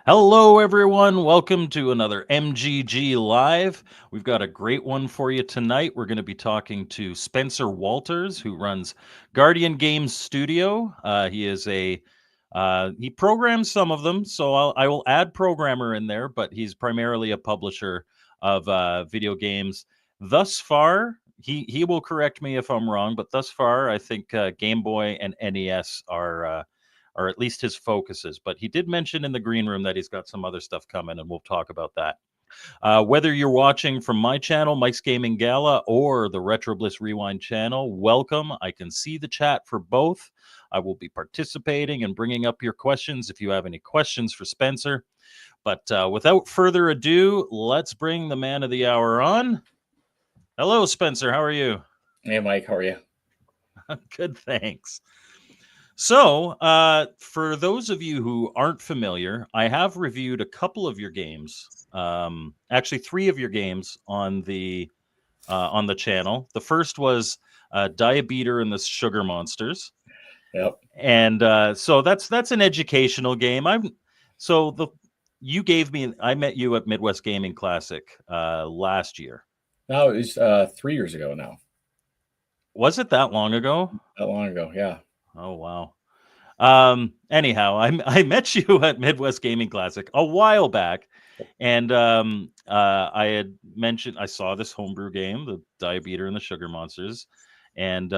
Hello, everyone. Welcome to another MGG Live. We've got a great one for you tonight. We're going to be talking to Spencer Walters, who runs Guardian Games Studio. He programs some of them, so I will add programmer in there, but he's primarily a publisher of video games. Thus far, he will correct me if I'm wrong, but thus far, I think Game Boy and NES are at least his focuses. But he did mention in the green room that he's got some other stuff coming, and we'll talk about that. Whether you're watching from my channel, Mike's Gaming Gala, or the Retro Bliss Rewind channel, welcome. I can see the chat for both. I will be participating and bringing up your questions if you have any questions for Spencer. But without further ado, let's bring the man of the hour on. Hello, Spencer. How are you? Hey, Mike. How are you? Good, thanks. So, for those of you who aren't familiar, I have reviewed a couple of your games. Actually, three of your games on the channel. The first was Diabeater and the Sugar Monsters. Yep. And so that's an educational game. You gave me. I met you at Midwest Gaming Classic last year. No, it was 3 years ago now. Was it that long ago? That long ago, yeah. Oh wow. Anyhow, I met you at Midwest Gaming Classic a while back, and I had mentioned I saw this homebrew game, the Diabeater and the Sugar Monsters, and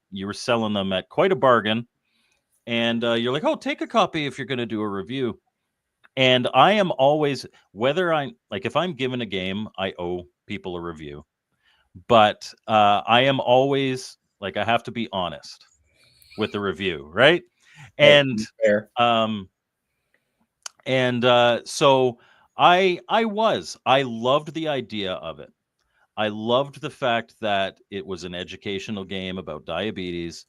you were selling them at quite a bargain. And you're like, "Oh, take a copy if you're going to do a review." And I am always, whether I'm like, if I'm given a game, I owe people a review, but I am always like, I have to be honest with the review, right? Right. And Fair. um so I loved the idea of it. I loved the fact that it was an educational game about diabetes.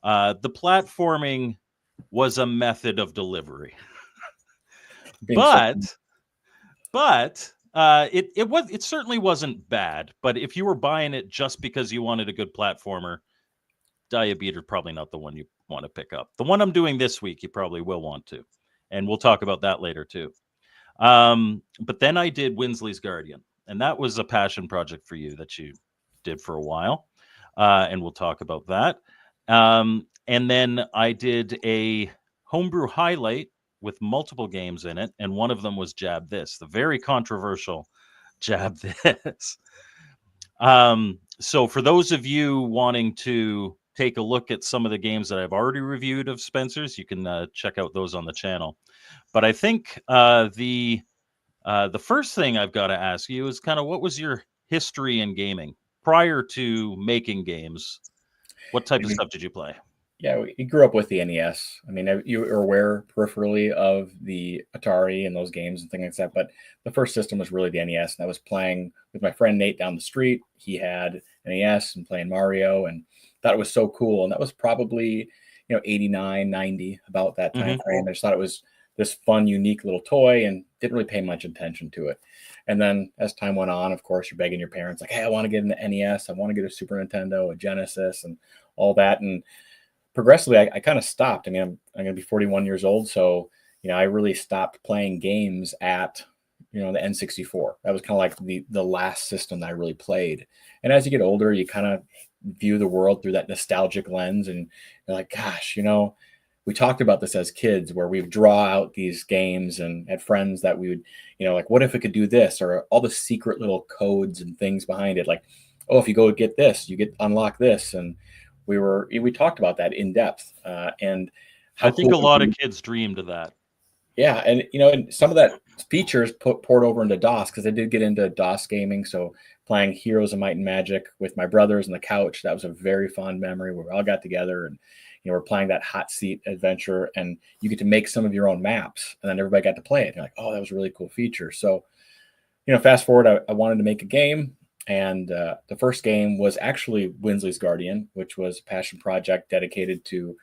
The platforming was a method of delivery. Being so But it certainly wasn't bad. But if you were buying it just because you wanted a good platformer, Diabeater probably not the one you want to pick up. The one I'm doing this week, you probably will want to, and we'll talk about that later too. But then I did Winsley's Guardian, and that was a passion project for you that you did for a while, and we'll talk about that. And then I did a homebrew highlight with multiple games in it, and one of them was Jab This, the very controversial Jab This. So for those of you wanting to take a look at some of the games that I've already reviewed of Spencer's, you can check out those on the channel. But I think the first thing I've got to ask you is kind of what was your history in gaming prior to making games? What type of stuff did you play? Yeah, we grew up with the NES. I mean, you were aware peripherally of the Atari and those games and things like that. But the first system was really the NES. And I was playing with my friend Nate down the street. He had NES and playing Mario and thought it was so cool. And that was probably, 89, 90, about that time frame. I just thought it was this fun, unique little toy and didn't really pay much attention to it. And then as time went on, of course, you're begging your parents, like, hey, I want to get an NES. I want to get a Super Nintendo, a Genesis, and all that. And progressively, I kind of stopped. I mean, I'm going to be 41 years old. So, I really stopped playing games at, the N64. That was kind of like the last system that I really played. And as you get older, you kind of view the world through that nostalgic lens. And you're like, gosh, we talked about this as kids where we would draw out these games and had friends that we would, like, what if it could do this, or all the secret little codes and things behind it. Like, oh, if you go get this, you get unlock this. And we talked about that in depth, and how I think cool a lot of kids dreamed of that. Yeah, and and some of that features poured over into DOS, because I did get into DOS gaming. So playing Heroes of Might and Magic with my brothers on the couch, that was a very fond memory where we all got together and we're playing that hot seat adventure, and you get to make some of your own maps, and then everybody got to play it. And you're like, oh, that was a really cool feature. So fast forward, I wanted to make a game. And the first game was actually Winsley's Guardian, which was a passion project dedicated to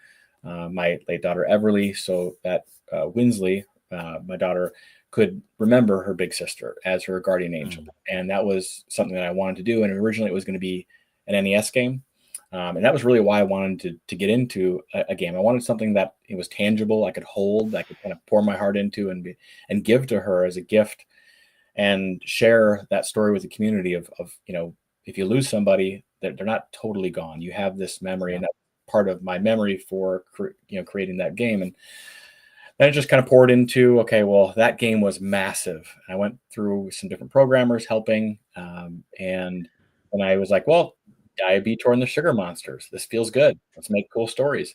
my late daughter, Everly, so that Winsley, my daughter, could remember her big sister as her guardian angel. And that was something that I wanted to do. And originally it was going to be an NES game. And that was really why I wanted to get into a game. I wanted something that it was tangible, I could hold, I could kind of pour my heart into and give to her as a gift, and share that story with the community of if you lose somebody, they're not totally gone. You have this memory, and that's part of my memory for creating that game. And then it just kind of poured into, okay, well, that game was massive. I went through some different programmers helping, and then I was like, well, Diabetor and the Sugar Monsters. This feels good. Let's make cool stories.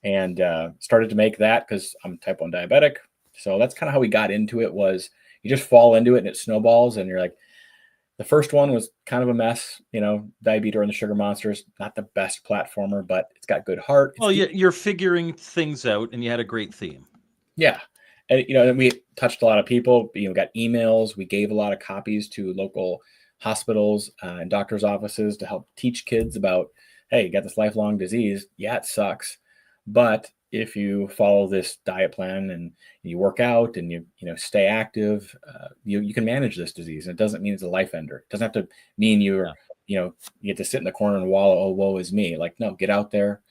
And started to make that because I'm type 1 diabetic. So that's kind of how we got into it. Was you just fall into it and it snowballs, and you're like, the first one was kind of a mess, Diabetor and the Sugar Monsters, not the best platformer, but it's got good heart. Well, you're figuring things out, and you had a great theme. Yeah. And, and we touched a lot of people, got emails. We gave a lot of copies to local hospitals and doctors' offices to help teach kids about, hey, you got this lifelong disease. Yeah, it sucks. But if you follow this diet plan and you work out and you stay active, you can manage this disease. And it doesn't mean it's a life ender. It doesn't have to mean you get to sit in the corner and wallow, oh, woe is me. Like, no, get out there,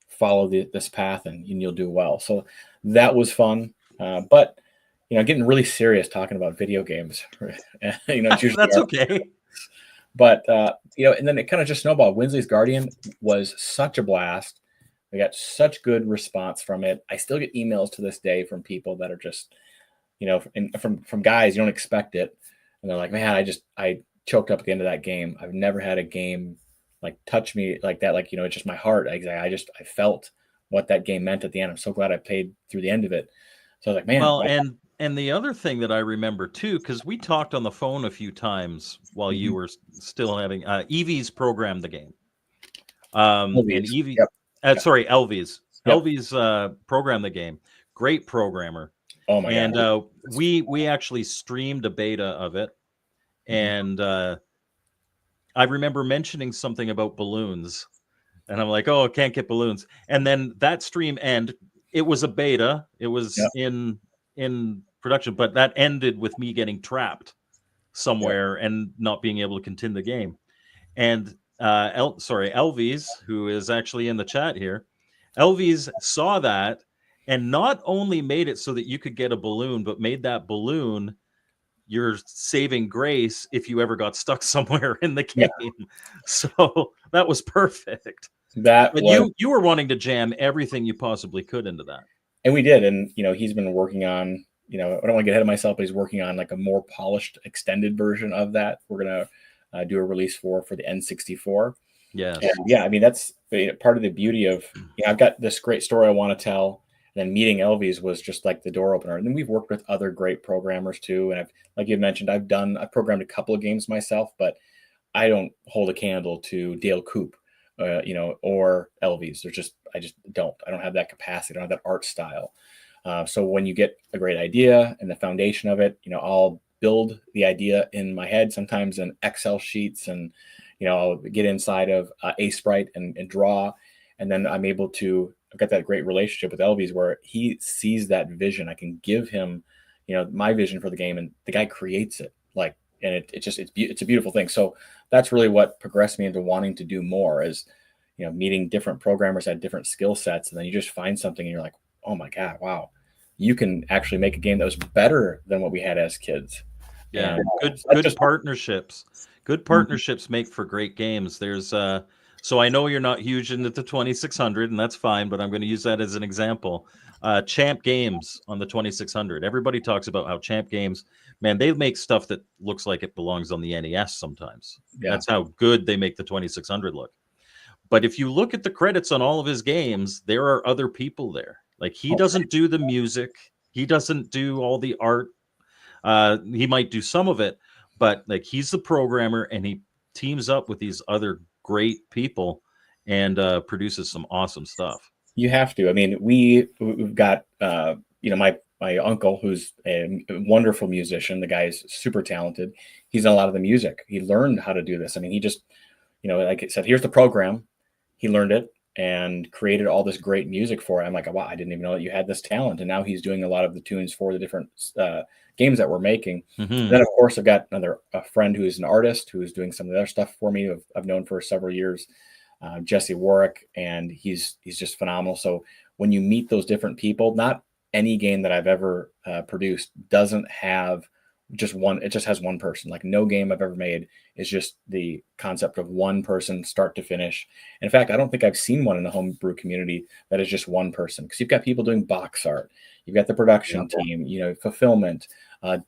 follow this path, and you'll do well. So that was fun. But getting really serious talking about video games, it's usually that's okay. But and then it kind of just snowballed. Winsley's Guardian was such a blast. We got such good response from it. I still get emails to this day from people that are just, from guys you don't expect it, and they're like, man, I choked up at the end of that game. I've never had a game like touch me like that. Like, it's just my heart. I felt what that game meant at the end. I'm so glad I played through the end of it. So I was like, man. Well, and the other thing that I remember too, because we talked on the phone a few times while you were still having Evie's programmed the game. And Evie, sorry, Elvies. Yep. Elvies programmed the game. Great programmer. Oh my god! And we actually streamed a beta of it, and I remember mentioning something about balloons, and I'm like, oh, I can't get balloons. And then that stream ended. It was a beta. It was in production, but that ended with me getting trapped somewhere and not being able to continue the game. And Elvies, who is actually in the chat here, Elvies saw that and not only made it so that you could get a balloon, but made that balloon your saving grace if you ever got stuck somewhere in the game. Yeah. So that was perfect. You were wanting to jam everything you possibly could into that. And we did. And, he's been working on, I don't want to get ahead of myself, but he's working on like a more polished extended version of that. We're going to do a release for the N64. Yes. And yeah, I mean, that's part of the beauty of, I've got this great story I want to tell. And then meeting Elvies was just like the door opener. And then we've worked with other great programmers too. And like you mentioned, I've programmed a couple of games myself, but I don't hold a candle to Dale Coop, or Elvies. I don't have that capacity. I don't have that art style. So when you get a great idea and the foundation of it, I'll build the idea in my head, sometimes in Excel sheets, and I'll get inside of a sprite and draw, and then I'm able to. I've got that great relationship with Elvies where he sees that vision. I can give him, my vision for the game, and the guy creates it. And it's a beautiful thing. So that's really what progressed me into wanting to do more, is meeting different programmers that had different skill sets, and then you just find something and you're like, oh my god, wow, you can actually make a game that was better than what we had as kids. Yeah, and good partnerships. Good partnerships make for great games. There's so I know you're not huge into the 2600, and that's fine, but I'm going to use that as an example. Champ Games on the 2600. Everybody talks about how Champ Games, man, they make stuff that looks like it belongs on the NES sometimes. Yeah. That's how good they make the 2600 look. But if you look at the credits on all of his games, there are other people there. Like, he doesn't do the music. He doesn't do all the art. He might do some of it, but like, he's the programmer, and he teams up with these other great people and produces some awesome stuff. You have to. I mean, we've got my uncle, who's a wonderful musician. The guy's super talented. He's done a lot of the music. He learned how to do this. I mean, he just, like I said, here's the program. He learned it and created all this great music for it. I'm like, wow, I didn't even know that you had this talent. And now he's doing a lot of the tunes for the different games that we're making. Mm-hmm. Then, of course, I've got a friend who's an artist who's doing some of their stuff for me, I've known for several years. Jesse Warwick, and he's just phenomenal. So when you meet those different people, not any game that I've ever produced doesn't have just one. It just has one person. Like no game I've ever made is just the concept of one person start to finish. In fact, I don't think I've seen one in the homebrew community that is just one person, because you've got people doing box art, you've got the production team, fulfillment,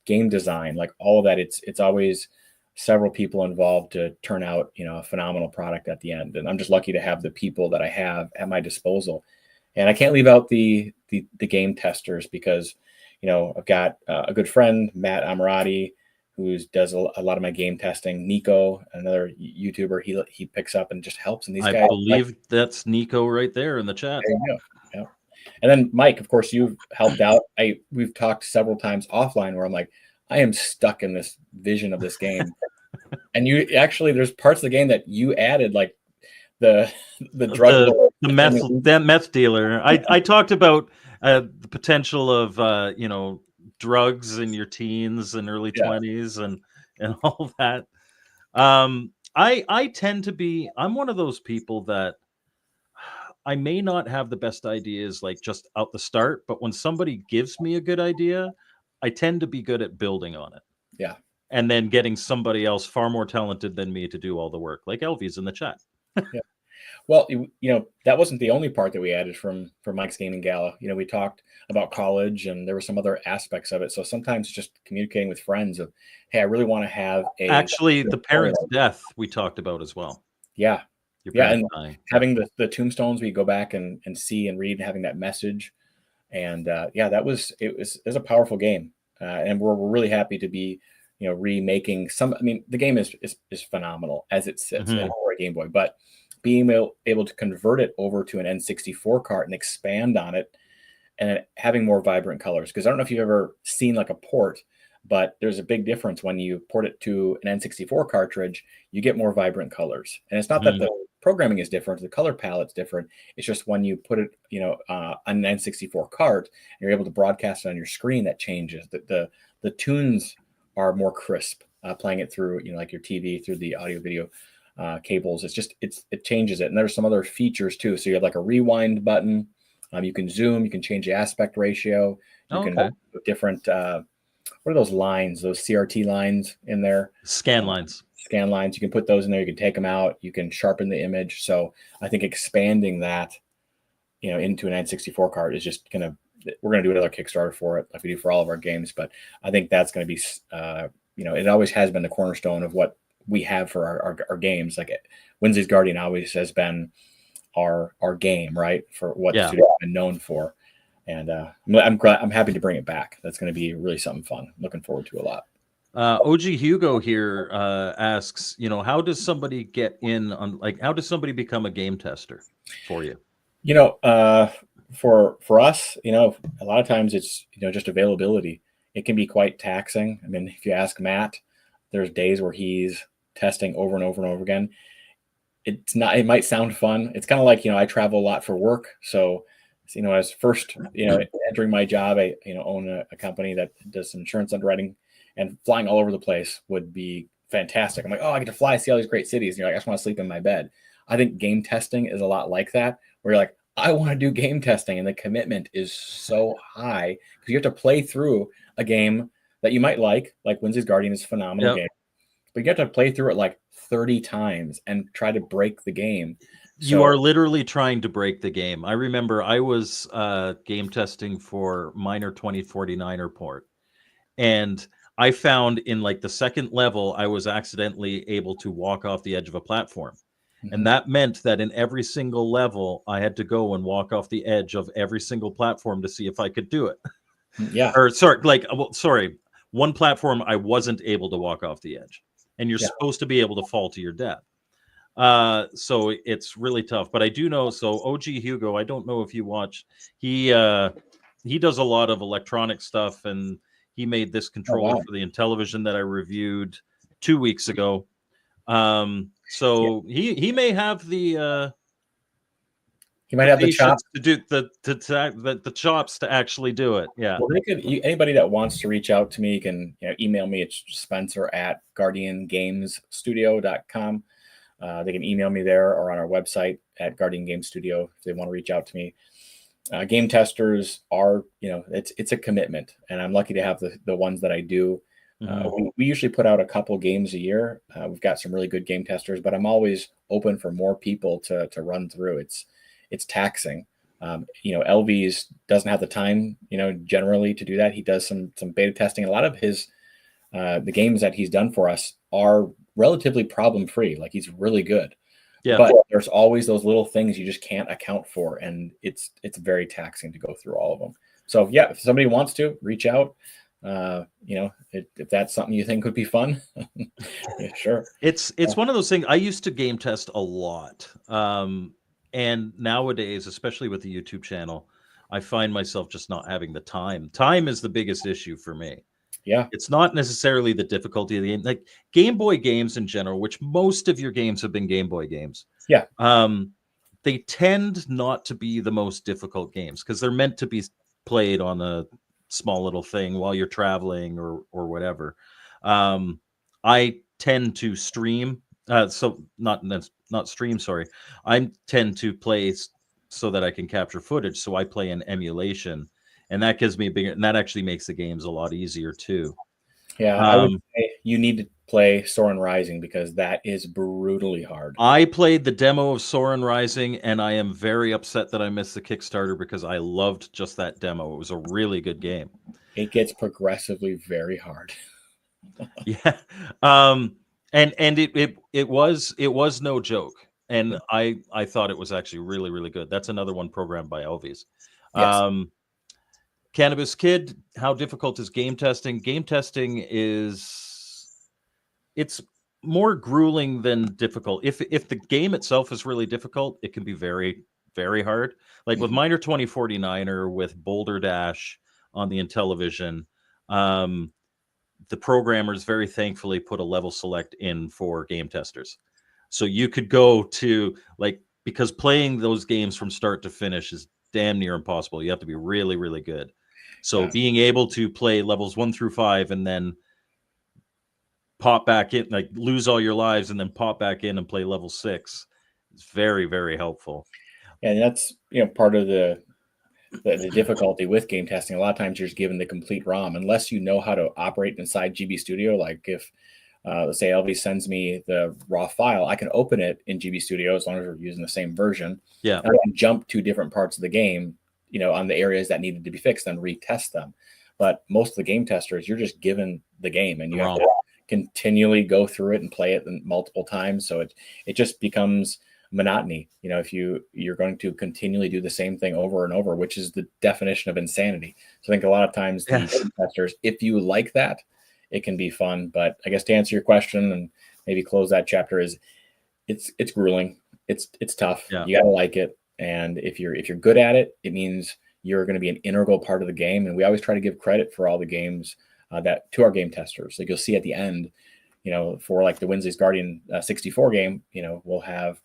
game design, like all of that. It's always several people involved to turn out a phenomenal product at the end. And I'm just lucky to have the people that I have at my disposal. And I can't leave out the game testers, because I've got a good friend, Matt Amirati, who does a lot of my game testing. Nico, another YouTuber, he picks up and just helps. And these guys, I believe that's Nico right there in the chat. There you go. Yeah. And then Mike, of course, you've helped out. We've talked several times offline where I'm like, I am stuck in this vision of this game. And you actually, there's parts of the game that you added, like the drug, the meth dealer. I talked about the potential of drugs in your teens and early 20s and all that. I tend to be, I'm one of those people that I may not have the best ideas like just out the start, but when somebody gives me a good idea, I tend to be good at building on it. Yeah. And then getting somebody else far more talented than me to do all the work, like Elvy's in the chat. Yeah. Well, that wasn't the only part that we added from Mike's Gaming Gala. We talked about college, and there were some other aspects of it. So sometimes just communicating with friends of, hey, I really want to have actually the parents' death we talked about as well. Yeah. And having the tombstones, we go back and see and read, and having that message. And it was a powerful game. And we're really happy to be, remaking some. I mean, the game is phenomenal as it sits for a Game Boy, but being able to convert it over to an N64 cart and expand on it, and having more vibrant colors. Because I don't know if you've ever seen like a port, but there's a big difference when you port it to an N64 cartridge. You get more vibrant colors, and it's not that the programming is different, the color palette's different. It's just when you put it, on an N64 cart, and you're able to broadcast it on your screen, that changes. The tunes are more crisp, playing it through, like your TV through the audio video cables. It changes it. And there's some other features too. So you have like a rewind button. You can zoom, you can change the aspect ratio. You can put different, what are those lines, those CRT lines in there? Scan lines. Scan lines. You can put those in there. You can take them out. You can sharpen the image. So I think expanding that, into an N64 cart is just we're going to do another Kickstarter for it, like we do for all of our games. But I think that's going to be, it always has been the cornerstone of what we have for our games. Like Wednesday's Guardian always has been our game, right? For what the studio has been known for. And I'm happy to bring it back. That's going to be really something fun. Looking forward to a lot. OG Hugo here asks, how does somebody get in on, like, how does somebody become a game tester for you? For us, a lot of times it's, just availability. It can be quite taxing. I mean, if you ask Matt, there's days where he's testing over and over and over again. It might sound fun. It's kind of like, I travel a lot for work. So, as first, entering my job, I, own a company that does some insurance underwriting, and flying all over the place would be fantastic. I'm like, oh, I get to fly, see all these great cities. And you're like, I just want to sleep in my bed. I think game testing is a lot like that, where you're like, I want to do game testing. And the commitment is so high because you have to play through a game that you might like Wednesday's Guardian is a phenomenal game. But you have to play through it like 30 times and try to break the game. You are literally trying to break the game. I remember I was game testing for Miner 2049er port. And I found in like the second level, I was accidentally able to walk off the edge of a platform. And that meant that in every single level, I had to go and walk off the edge of every single platform to see if I could do it. Yeah. Or one platform I wasn't able to walk off the edge. And you're supposed to be able to fall to your death. So it's really tough. But I do know, so OG Hugo, I don't know if you watch, he does a lot of electronic stuff, and he made this controller for the Intellivision that I reviewed 2 weeks ago. So he may have the he might have the chops to do the chops to actually do it. Yeah. Well, anybody that wants to reach out to me can email me. It's Spencer@guardiangamesstudio.com. They can email me there or on our website at Guardian Game Studio if they want to reach out to me. Game testers are, it's a commitment, and I'm lucky to have the ones that I do. We usually put out a couple games a year. We've got some really good game testers, but I'm always open for more people to run through. It's taxing. LVs doesn't have the time, generally to do that. He does some beta testing. A lot of his the games that he's done for us are relatively problem free. Like, he's really good. Yeah. But there's always those little things you just can't account for, and it's very taxing to go through all of them. So yeah, if somebody wants to reach out, if that's something you think would be fun, yeah, sure. It's one of those things. I used to game test a lot, and nowadays, especially with the YouTube channel, I find myself just not having the time. Time is the biggest issue for me. Yeah. It's not necessarily the difficulty of the game. Like Game Boy games in general, which most of your games have been Game Boy games. Yeah. They tend not to be the most difficult games because they're meant to be played on a small little thing while you're traveling or whatever. I tend to stream. So not stream, sorry. I tend to play so that I can capture footage. So I play in emulation. And that gives me and that actually makes the games a lot easier too. Yeah, I would say you need to play Soren Rising because that is brutally hard. I played the demo of Soren Rising, and I am very upset that I missed the Kickstarter because I loved just that demo. It was a really good game. It gets progressively very hard. Yeah, and it was no joke, and I thought it was actually really, really good. That's another one programmed by Elvies. Yes. Cannabis Kid, how difficult is game testing? Game testing it's more grueling than difficult. If the game itself is really difficult, it can be very, very hard. Like with Miner 2049 or with Boulder Dash on the Intellivision, the programmers very thankfully put a level select in for game testers. So you could go to, like, because playing those games from start to finish is damn near impossible. You have to be really, really good. So being able to play levels 1 through 5 and then pop back in, like lose all your lives and then pop back in and play level 6, is very, very helpful. And that's, part of the difficulty with game testing. A lot of times you're just given the complete ROM unless you know how to operate inside GB Studio. Like if let's say LV sends me the raw file, I can open it in GB Studio as long as we're using the same version. Yeah. And I can jump to different parts of the game, on the areas that needed to be fixed and retest them. But most of the game testers, you're just given the game and you have to continually go through it and play it multiple times. So it just becomes monotony. If you're going to continually do the same thing over and over, which is the definition of insanity. So I think a lot of times the game testers, if you like that, it can be fun. But I guess to answer your question and maybe close that chapter is it's grueling. It's tough. Yeah. You got to like it. And if you're good at it, it means you're going to be an integral part of the game. And we always try to give credit for all the games that to our game testers. Like you'll see at the end, for like the Winsley's Guardian 64 game, we'll have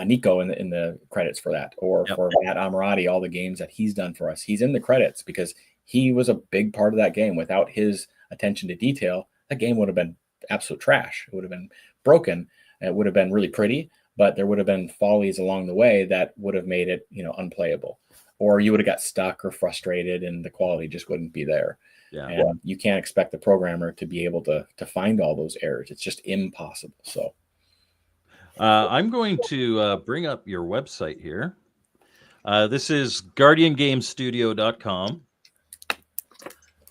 Nico in the credits for that, or for Matt Amirati, all the games that he's done for us. He's in the credits because he was a big part of that game. Without his attention to detail, that game would have been absolute trash. It would have been broken. It would have been really pretty, but there would have been follies along the way that would have made it, unplayable, or you would have got stuck or frustrated and the quality just wouldn't be there. Yeah. And you can't expect the programmer to be able to find all those errors. It's just impossible. So I'm going to bring up your website here. This is guardiangamestudio.com.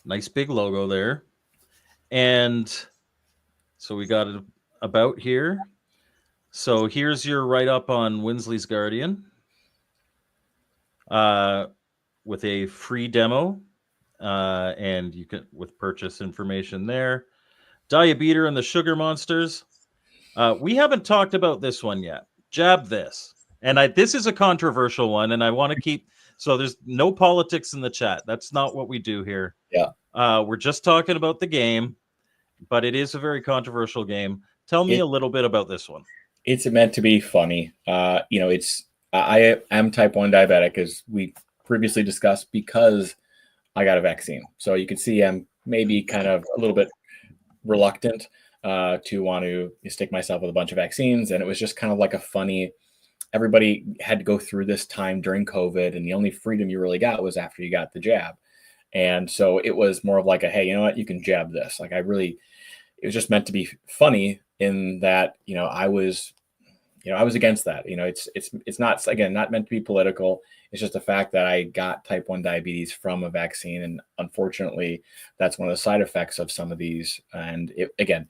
Nice big logo there. And so we got it about here. So here's your write-up on Winsley's Guardian with a free demo. And you can, with purchase information there. Diabeater and the Sugar Monsters. We haven't talked about this one yet. Jab this. And this is a controversial one, and I want to keep, so there's no politics in the chat. That's not what we do here. Yeah. We're just talking about the game, but it is a very controversial game. Tell me a little bit about this one. It's meant to be funny. I am type 1 diabetic, as we previously discussed, because I got a vaccine. So you can see I'm maybe kind of a little bit reluctant. to want to stick myself with a bunch of vaccines. And it was just kind of like a funny, everybody had to go through this time during COVID, and the only freedom you really got was after you got the jab. And so it was more of like a, hey, you know what, you can jab this. Like it was just meant to be funny in that, I was against that. It's not, again, not meant to be political. It's just the fact that I got type 1 diabetes from a vaccine. And unfortunately, that's one of the side effects of some of these. And again,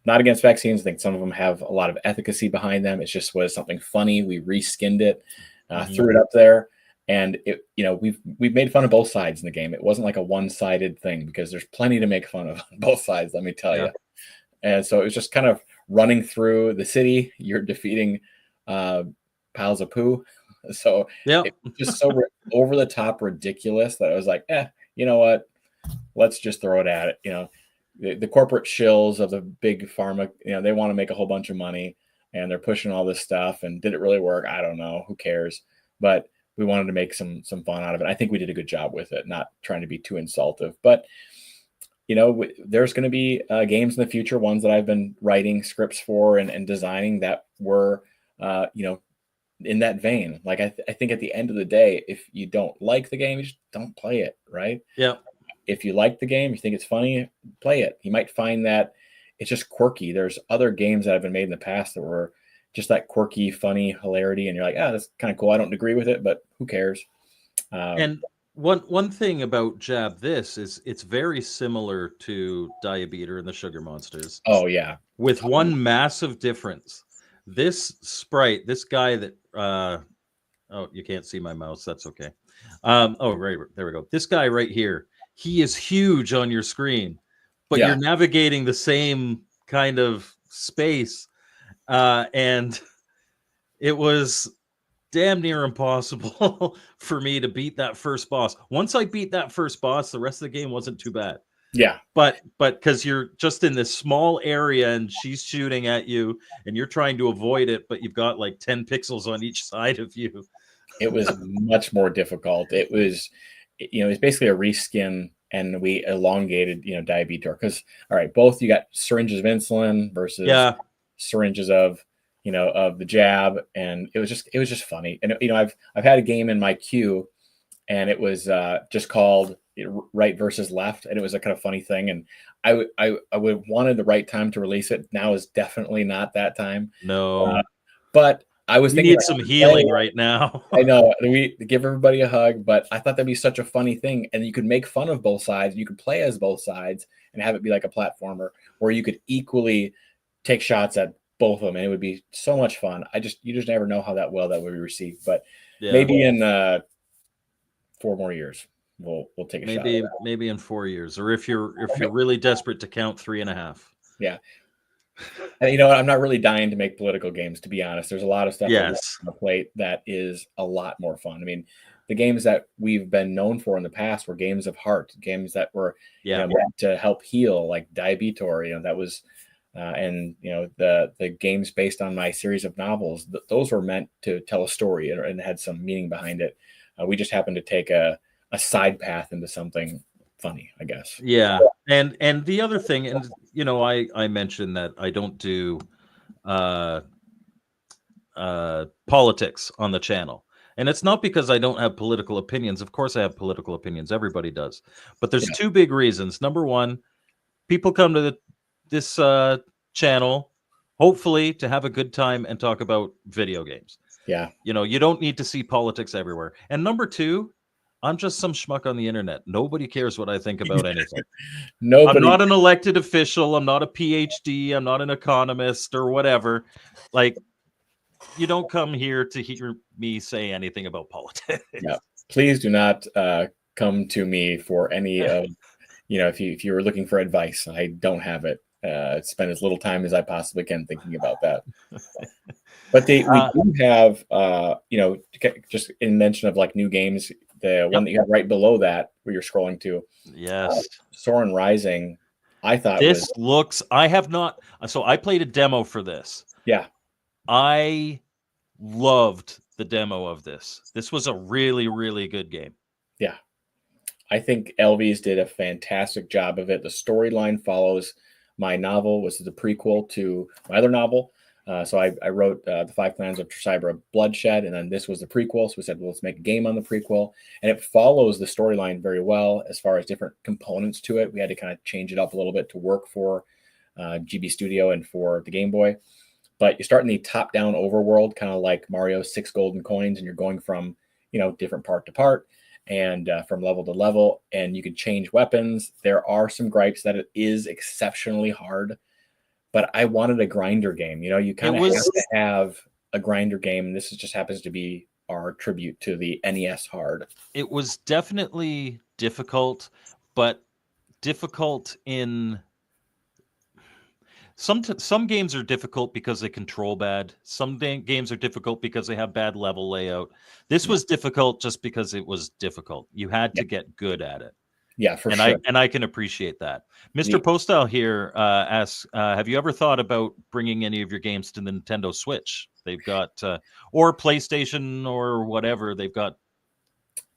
not against vaccines. I think some of them have a lot of efficacy behind them. It just was something funny. We reskinned it, threw it up there. And we've made fun of both sides in the game. It wasn't like a one-sided thing, because there's plenty to make fun of on both sides, let me tell you. And so it was just kind of running through the city. You're defeating piles of poo. So it was just so over the top ridiculous that I was like, you know what? Let's just throw it at it. The corporate shills of the big pharma, they want to make a whole bunch of money, and they're pushing all this stuff. And did it really work? I don't know. Who cares? But we wanted to make some fun out of it. I think we did a good job with it, not trying to be too insultive. But there's going to be games in the future, ones that I've been writing scripts for and designing that were, in that vein. Like I think at the end of the day, if you don't like the game, you just don't play it, right? Yeah. If you like the game, you think it's funny, play it. You might find that it's just quirky. There's other games that have been made in the past that were just that quirky, funny hilarity, and you're like, that's kind of cool. I don't agree with it, but who cares? And one thing about Jab This is it's very similar to Diabeater and the Sugar Monsters. Oh yeah, with one massive difference. This sprite, this guy that you can't see my mouse. That's okay. Right there we go. This guy right here, he is huge on your screen, but you're navigating the same kind of space. And it was damn near impossible for me to beat that first boss. Once I beat that first boss, the rest of the game wasn't too bad. Yeah. But because you're just in this small area and she's shooting at you and you're trying to avoid it, but you've got like 10 pixels on each side of you. It was much more difficult. It was basically a reskin, and we elongated, Diabetes, because all right, both you got syringes of insulin versus syringes of the jab, and it was just funny. And I've had a game in my queue, and it was just called right versus left, and it was a kind of funny thing. And I would wanted the right time to release it. Now is definitely not that time. No, but I was thinking need some healing right now. I know, we give everybody a hug, but I thought that'd be such a funny thing, and you could make fun of both sides. You could play as both sides and have it be like a platformer where you could equally take shots at both of them, and it would be so much fun. You just never know how that would be received. But maybe in 4 more years, we'll take a shot. Maybe in 4 years, or if you're really desperate to count 3.5. Yeah. And I'm not really dying to make political games, to be honest. There's a lot of stuff on the plate that is a lot more fun. I mean, the games that we've been known for in the past were games of heart, games that were meant to help heal, like Diabetor. That was, and the games based on my series of novels. Those were meant to tell a story and had some meaning behind it. We just happened to take a side path into something funny, I guess. Yeah. And the other thing, and I mentioned that I don't do politics on the channel. And it's not because I don't have political opinions. Of course I have political opinions. Everybody does. But there's two big reasons. Number one, people come to this channel hopefully to have a good time and talk about video games. Yeah. You don't need to see politics everywhere. And number two, I'm just some schmuck on the internet. Nobody cares what I think about anything. I'm not an elected official. I'm not a PhD. I'm not an economist or whatever. Like, you don't come here to hear me say anything about politics. Yeah. Please do not come to me for any of, if you're looking for advice. I don't have it. Spend as little time as I possibly can thinking about that. But we do have, just in mention of like new games, the one that you have right below that where you're scrolling to. Yes. Soren Rising. I thought this looks, I have not, so I played a demo for this. Yeah. I loved the demo of this. This was a really, really good game. Yeah. I think Elvies did a fantastic job of it. The storyline follows my novel was the prequel to my other novel. So I wrote The Five Clans of Tricybra Bloodshed, and then this was the prequel. So we said, well, let's make a game on the prequel. And it follows the storyline very well as far as different components to it. We had to kind of change it up a little bit to work for GB Studio and for the Game Boy. But you start in the top-down overworld, kind of like Mario's 6 golden coins, and you're going from, different part to part and from level to level, and you can change weapons. There are some gripes that it is exceptionally hard, but I wanted a grinder game. You kind of have to have a grinder game. And this just happens to be our tribute to the NES hard. It was definitely difficult, but difficult in some games are difficult because they control bad. Some games are difficult because they have bad level layout. This was difficult just because it was difficult. You had to get good at it. Yeah, for sure. I can appreciate that. Mr. Postal here asks, have you ever thought about bringing any of your games to the Nintendo Switch? They've got, or PlayStation or whatever. They've got.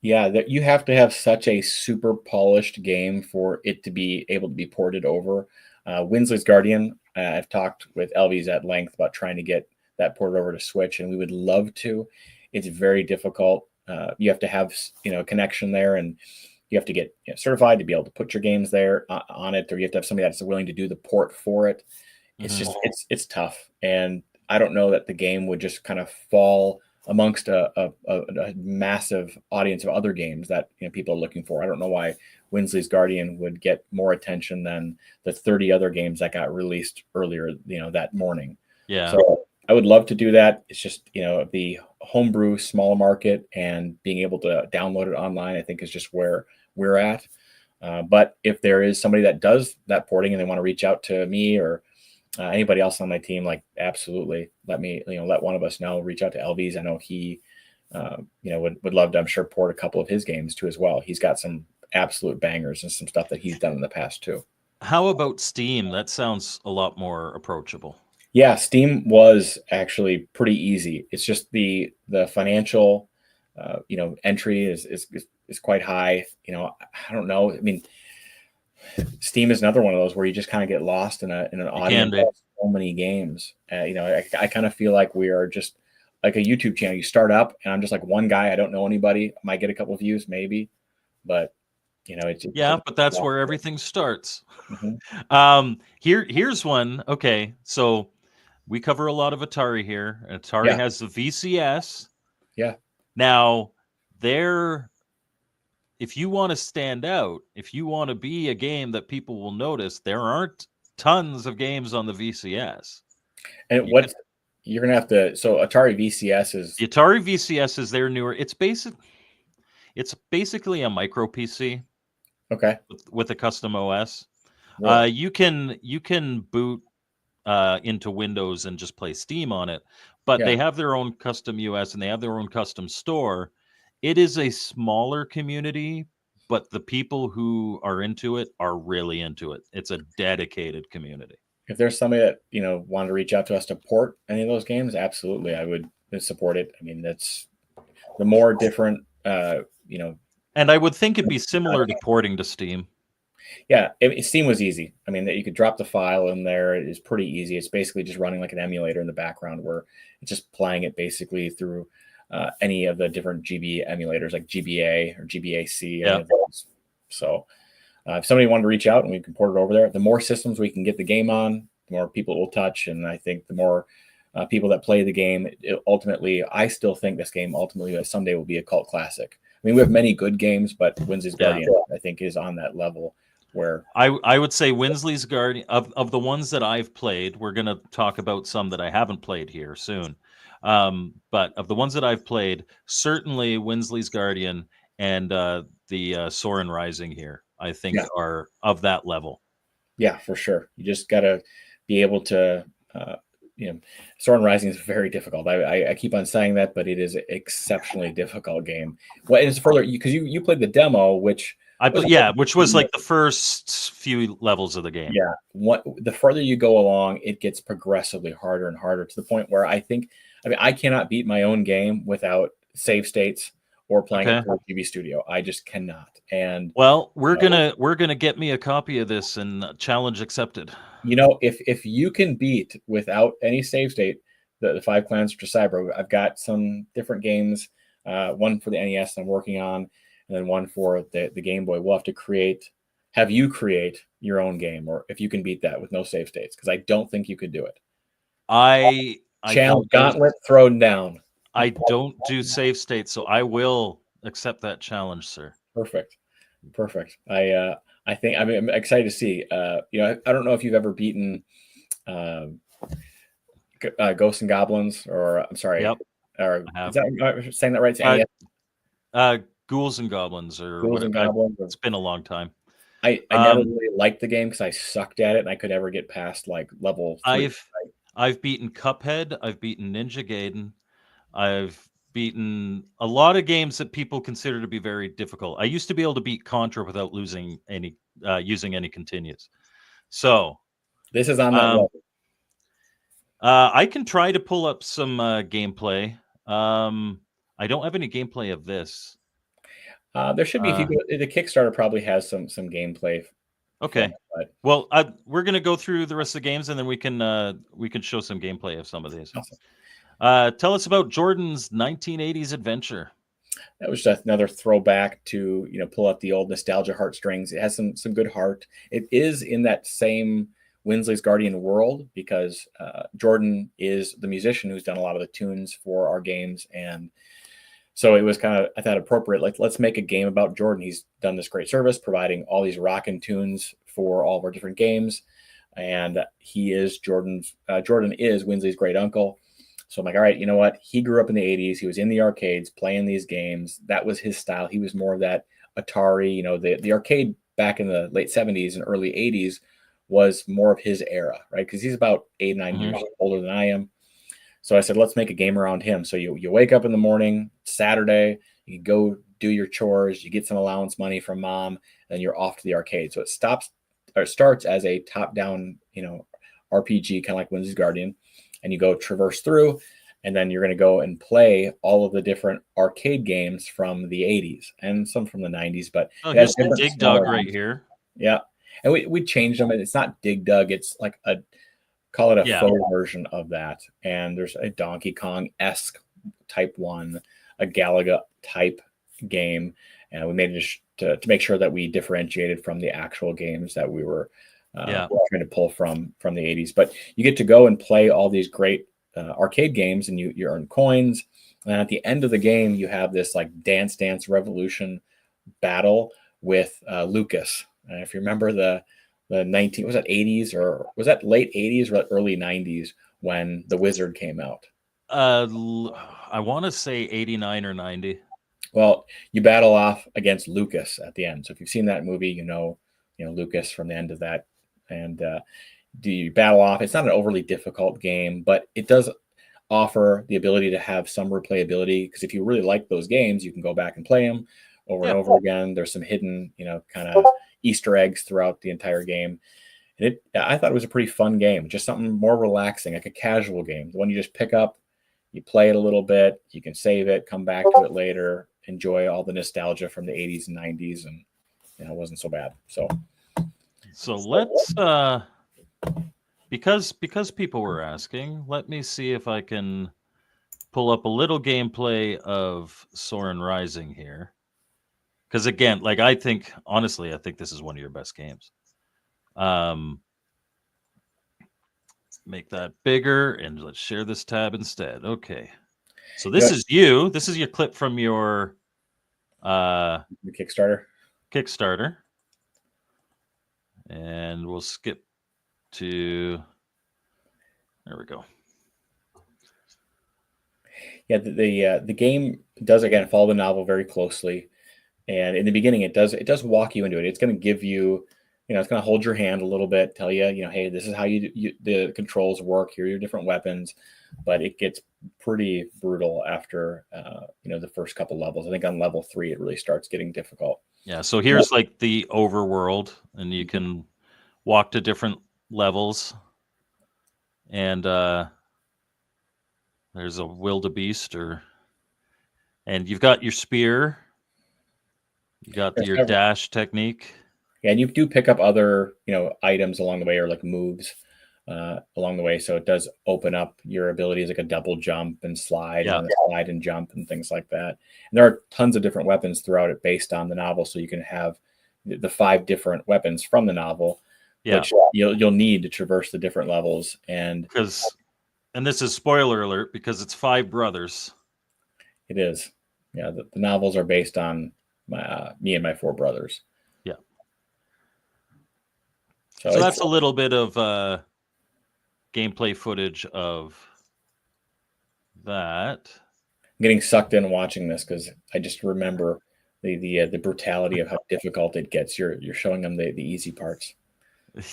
Yeah, that you have to have such a super polished game for it to be able to be ported over. Winsley's Guardian, I've talked with Elvies at length about trying to get that ported over to Switch, and we would love to. It's very difficult. You have to have a connection there, and you have to get certified to be able to put your games there on it, or you have to have somebody that's willing to do the port for it. It's just it's tough, and I don't know that the game would just kind of fall amongst a massive audience of other games that people are looking for. I don't know why Winsley's Guardian would get more attention than the 30 other games that got released earlier, that morning. Yeah. So I would love to do that. It's just, the homebrew small market and being able to download it online, I think is just where we're at. But if there is somebody that does that porting and they want to reach out to me or anybody else on my team, like absolutely let one of us know. Reach out to Elvies. I know he would love to, I'm sure, port a couple of his games too as well. He's got some absolute bangers and some stuff that he's done in the past too. How about Steam? That sounds a lot more approachable. Yeah, Steam was actually pretty easy. It's just the financial entry is quite high. I don't know. I mean, Steam is another one of those where you just kind of get lost in an audience of so many games. I kind of feel like we are just like a YouTube channel. You start up and I'm just like one guy. I don't know anybody. I might get a couple of views maybe, but but that's where everything starts. Mm-hmm. Here's one. Okay. So we cover a lot of Atari here. Atari has the VCS. Yeah. Now if you want to stand out, if you want to be a game that people will notice, there aren't tons of games on the VCS. And you're going to have to, so Atari VCS is... The Atari VCS is their newer, it's basically a micro PC. Okay. With a custom OS. Really? You can boot into Windows and just play Steam on it, but they have their own custom US and they have their own custom store. It is a smaller community, but the people who are into it are really into it. It's a dedicated community. If there's somebody that, wanted to reach out to us to port any of those games, absolutely, I would support it. I mean, that's the more different, And I would think it'd be similar to porting to Steam. Yeah, Steam was easy. I mean, you could drop the file in there. It is pretty easy. It's basically just running like an emulator in the background where it's just playing it basically through any of the different GB emulators like GBA or GBAC. Yeah. So if somebody wanted to reach out and we can port it over there, the more systems we can get the game on, the more people it will touch. And I think the more people that play the game, I still think this game ultimately someday will be a cult classic. I mean, we have many good games, but Winsley's Guardian, I think, is on that level where I would say Winsley's Guardian, of the ones that I've played, we're going to talk about some that I haven't played here soon. But of the ones that I've played, certainly Winsley's Guardian and the Soren Rising here, I think are of that level. Yeah, for sure. You just got to be able to, Soren Rising is very difficult. I keep on saying that, but it is an exceptionally difficult game. Well, it's further because you played the demo, which was like the first few levels of the game. Yeah, the further you go along, it gets progressively harder and harder to the point where I cannot beat my own game without save states or playing it through GB Studio. I just cannot. And well, we're gonna get me a copy of this, and challenge accepted. if you can beat without any save state the Five Clans to Cyber, I've got some different games, one for the NES I'm working on, and then one for the Game Boy. We'll have you create your own game, or if you can beat that with no save states, because I don't think you could do it. I Challenge there's gauntlet thrown down. I don't do save states, so I will accept that challenge, sir. Perfect. I think I'm excited to see. I don't know if you've ever beaten Ghosts and Goblins, or I'm sorry, Yep, or I have. is that saying that right? It's Uh, NES. Ghouls and Goblins or Ghouls and whatever. Goblins. It's been a long time. I never really liked the game because I sucked at it and I could never get past like level 3. I've beaten Cuphead. I've beaten Ninja Gaiden. I've beaten a lot of games that people consider to be very difficult. I used to be able to beat Contra without using any continues. So This is on that um, level. I can try to pull up some gameplay. I don't have any gameplay of this. There should be, if you go, the Kickstarter probably has some gameplay. Okay. Well, we're gonna go through the rest of the games, and then we can show some gameplay of some of these. Awesome. Tell us about Jordan's 1980s adventure. That was just another throwback to pull out the old nostalgia heartstrings. It has some good heart. It is in that same Winsley's Guardian world because Jordan is the musician who's done a lot of the tunes for our games, and so it was kind of, I thought, appropriate. Like, let's make a game about Jordan. He's done this great service, providing all these rockin' tunes for all of our different games, and he is Jordan is Winsley's great uncle. So I'm like, all right, you know what? He grew up in the 80s. He was in the arcades playing these games. That was his style. He was more of that Atari, the arcade back in the late 70s and early 80s was more of his era, right? Because he's about 8-9 years older than I am. So I said, let's make a game around him. So you wake up in the morning, Saturday, you go do your chores, you get some allowance money from mom, and you're off to the arcade. So it starts as a top-down, RPG, kind of like Winsley's Guardian, and you go traverse through, and then you're going to go and play all of the different arcade games from the 80s and some from the 90s. But here's the Dig Dug right here. Yeah, and we changed them, and it's not Dig Dug; it's like call it a faux version of that. And there's a Donkey Kong-esque type one, a Galaga type game, and we made it to make sure that we differentiated from the actual games that we were trying to pull from the 80s. But you get to go and play all these great arcade games, and you earn coins. And at the end of the game, you have this like Dance Dance Revolution battle with Lucas. And if you remember the 80s, or was that late 80s or early 90s when The Wizard came out? I want to say 89 or 90. Well, you battle off against Lucas at the end. So if you've seen that movie, Lucas from the end of that. And do you battle off? It's not an overly difficult game, but it does offer the ability to have some replayability, because if you really like those games, you can go back and play them over and over again. There's some hidden, kind of Easter eggs throughout the entire game. And I thought it was a pretty fun game, just something more relaxing, like a casual game. The one you just pick up, you play it a little bit, you can save it, come back to it later, enjoy all the nostalgia from the 80s and 90s, and it wasn't so bad. So let's because people were asking, let me see if I can pull up a little gameplay of Soren Rising here. Because again, like honestly, I think this is one of your best games. Make that bigger, and let's share this tab instead. Okay. So this is you. This is your clip from your the Kickstarter. And we'll skip to, there we go. Yeah, the game does, again, follow the novel very closely. And in the beginning, it does walk you into it. It's going to give you, it's going to hold your hand a little bit, tell you, hey, this is how the controls work. Here are your different weapons. But it gets pretty brutal after, the first couple levels. I think on level 3, it really starts getting difficult. Yeah, so here's like the overworld, and you can walk to different levels. And there's a wildebeest, and you've got your spear. You got your dash technique. Yeah, and you do pick up other, items along the way, or like moves along the way. So it does open up your abilities, like a double jump and slide, and Yeah. then a slide and jump and things like that. And there are tons of different weapons throughout it based on the novel. So you can have the 5 different weapons from the novel, Yeah. which you'll need to traverse the different levels. And And this is spoiler alert because it's 5 brothers. it is, yeah, the novels are based on me and my 4 brothers. Yeah. So So that's a little bit of gameplay footage of that. I'm getting sucked in watching this because I just remember the brutality of how difficult it gets. You're showing them the easy parts.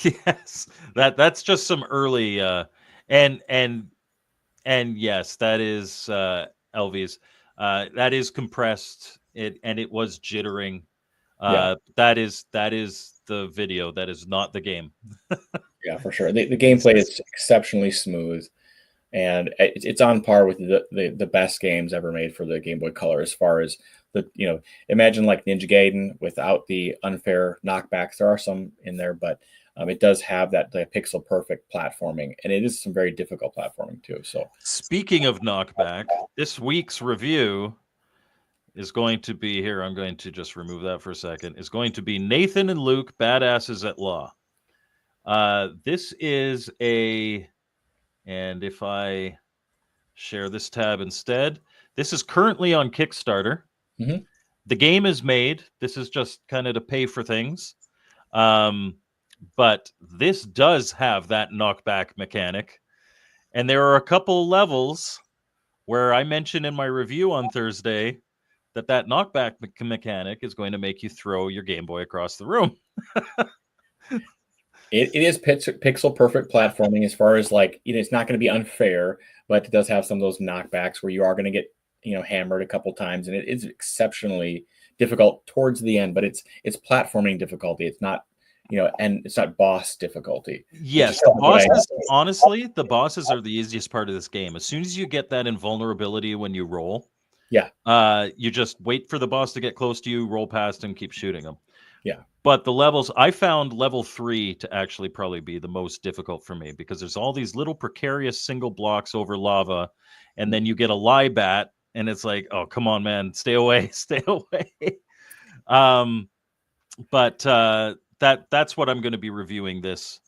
Yes, that's just some early and and and yes, that is Elvies. That is compressed. It was jittering. Yeah, That is the video. That is not the game. yeah, for sure. The gameplay is exceptionally smooth, and it's on par with the best games ever made for the Game Boy Color. As far as imagine like Ninja Gaiden without the unfair knockbacks. There are some in there, but it does have that pixel perfect platforming, and it is some very difficult platforming too. So speaking of knockback, this week's review is going to be here. I'm going to just remove that for a second. Is going to be Nathan and Luke, Badasses at Law. This is and if I share this tab instead, this is currently on Kickstarter. Mhm. The game is made. This is just kind of to pay for things. But this does have that knockback mechanic. And there are a couple levels where I mentioned in my review on Thursday that knockback mechanic is going to make you throw your Game Boy across the room. It is pixel perfect platforming as far as like, it's not going to be unfair, but it does have some of those knockbacks where you are going to get, hammered a couple times, and it is exceptionally difficult towards the end, but it's platforming difficulty. It's not, and it's not boss difficulty. Yes, the bosses, honestly, the bosses are the easiest part of this game. As soon as you get that invulnerability when you roll, yeah, you just wait for the boss to get close to you, roll past him, keep shooting him. yeah. But the levels, I found level 3 to actually probably be the most difficult for me because there's all these little precarious single blocks over lava, and then you get a lie bat, and it's like, oh, come on, man, stay away, stay away. But that's what I'm going to be reviewing this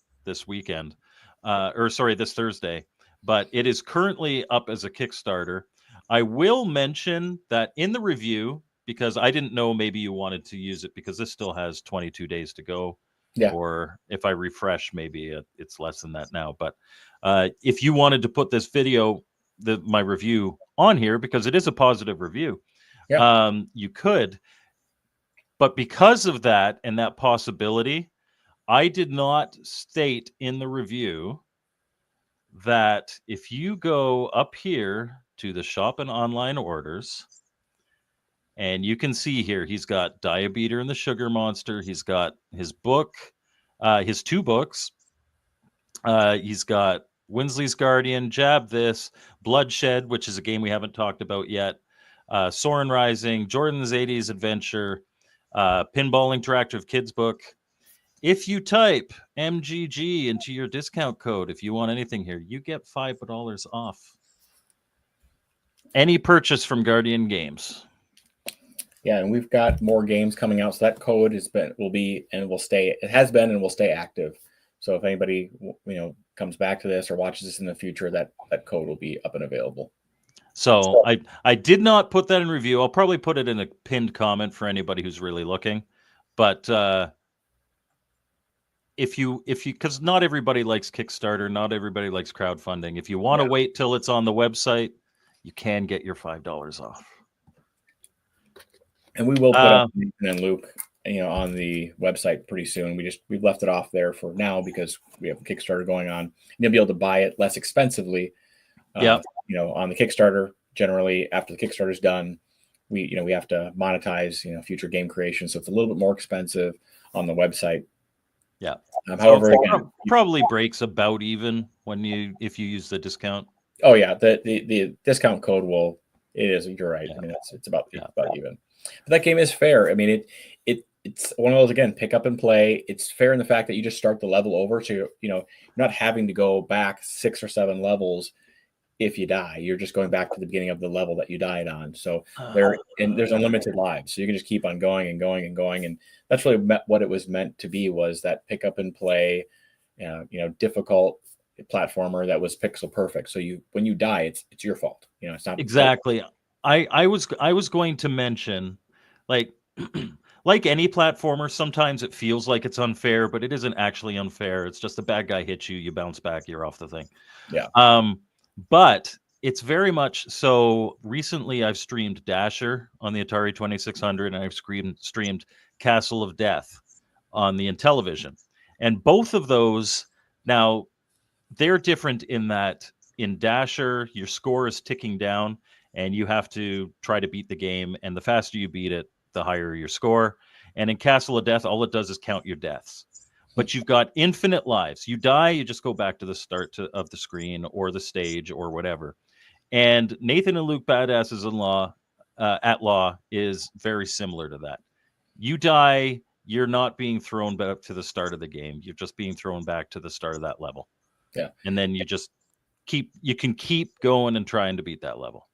weekend, this Thursday. But it is currently up as a Kickstarter. I will mention that in the review, because I didn't know maybe you wanted to use it because this still has 22 days to go. Yeah. Or if I refresh, maybe it's less than that now. But if you wanted to put this video, my review on here, because it is a positive review, you could. But because of that and that possibility, I did not state in the review that if you go up here to the shop and online orders, and you can see here, he's got Diabeater and the Sugar Monster. He's got his book, his 2 books. He's got Winsley's Guardian, Jab This, Bloodshed, which is a game we haven't talked about yet, Soren Rising, Jordan's 80s Adventure, Pinball Interactive Kids book. If you type MGG into your discount code, if you want anything here, you get $5 off any purchase from Guardian Games. Yeah, and we've got more games coming out, so that code will stay. It has been and will stay active. So if anybody comes back to this or watches this in the future, that code will be up and available. So I did not put that in review. I'll probably put it in a pinned comment for anybody who's really looking. But if you because not everybody likes Kickstarter, not everybody likes crowdfunding. If you want to wait till it's on the website, you can get your $5 off. And we will put up Nathan and Luke, on the website pretty soon. We've left it off there for now because we have a Kickstarter going on. You'll be able to buy it less expensively. On the Kickstarter, generally after the Kickstarter's done, we have to monetize, future game creation. So it's a little bit more expensive on the website. Yeah. However, again, probably breaks about even if you use the discount. Oh yeah, the discount code will. It is. You're right. Yeah. I mean, it's about even. But that game is fair. I mean, it's one of those, again, pick up and play. It's fair in the fact that you just start the level over, so you're not having to go back 6 or 7 levels if you die. You're just going back to the beginning of the level that you died on. So there's unlimited lives, so you can just keep on going and going and going. And that's really what it was meant to be, was that pick up and play, difficult platformer that was pixel perfect. So when you die, it's your fault. It's not Exactly. I was going to mention, like like any platformer, sometimes it feels like it's unfair, but it isn't actually unfair. It's just a bad guy hits you, you bounce back, you're off the thing. Yeah. But it's very much so. Recently, I've streamed Dasher on the Atari 2600, and I've streamed Castle of Death on the Intellivision. And both of those, now, they're different in that in Dasher, your score is ticking down, and you have to try to beat the game. And the faster you beat it, the higher your score. And in Castle of Death, all it does is count your deaths. But you've got infinite lives. You die, you just go back to the start of the screen or the stage or whatever. And Nathan and Luke Badasses at Law is very similar to that. You die, you're not being thrown back to the start of the game. You're just being thrown back to the start of that level. Yeah. And then you just can keep going and trying to beat that level.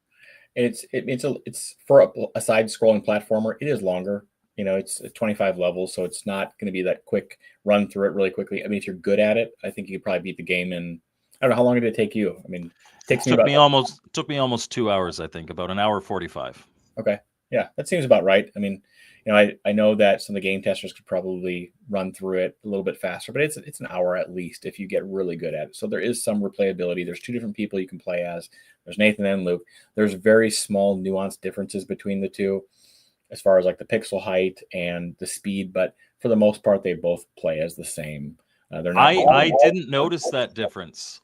And it's for a side-scrolling platformer. It is longer. It's 25 levels, so it's not going to be that quick run through it really quickly. I mean, if you're good at it, I think you could probably beat the game in, I don't know, how long did it take you? I mean, it took me almost 2 hours, I think, about an hour 45. Okay. Yeah, that seems about right. I mean, I know that some of the game testers could probably run through it a little bit faster, but it's an hour at least if you get really good at it. So there is some replayability. There's 2 different people you can play as. There's Nathan and Luke. There's very small nuanced differences between the two, as far as like the pixel height and the speed, but for the most part, they both play as the same. They're not. I didn't notice that difference.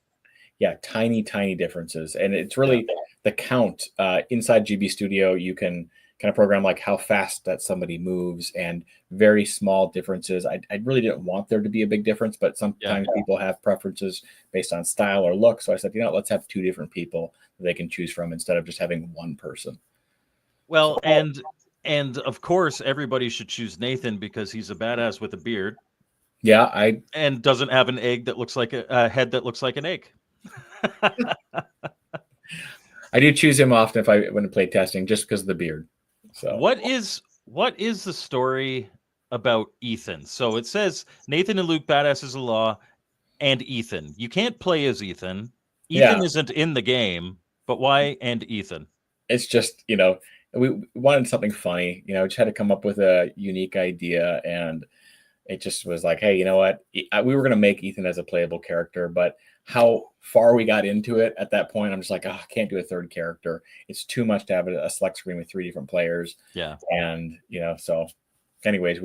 Yeah, tiny differences, and it's really the count inside GB Studio. You can kind of program like how fast that somebody moves, and very small differences. I really didn't want there to be a big difference, but sometimes people have preferences based on style or look. So I said, let's have 2 different people that they can choose from instead of just having one person. Well, and of course, everybody should choose Nathan because he's a badass with a beard. Yeah, and doesn't have an egg that looks like a head that looks like an egg. I do choose him often if I want to play testing, just because of the beard. So what is the story about Ethan? So it says Nathan and Luke Badasses of Law and Ethan. You can't play as Ethan. Ethan isn't in the game, but why and Ethan? It's just, we wanted something funny, just had to come up with a unique idea, and it just was like, hey, you know what? We were going to make Ethan as a playable character, but how far we got into it at that point, I'm just like, I can't do a 3rd character. It's too much to have a select screen with 3 different players. Yeah. And, so anyways,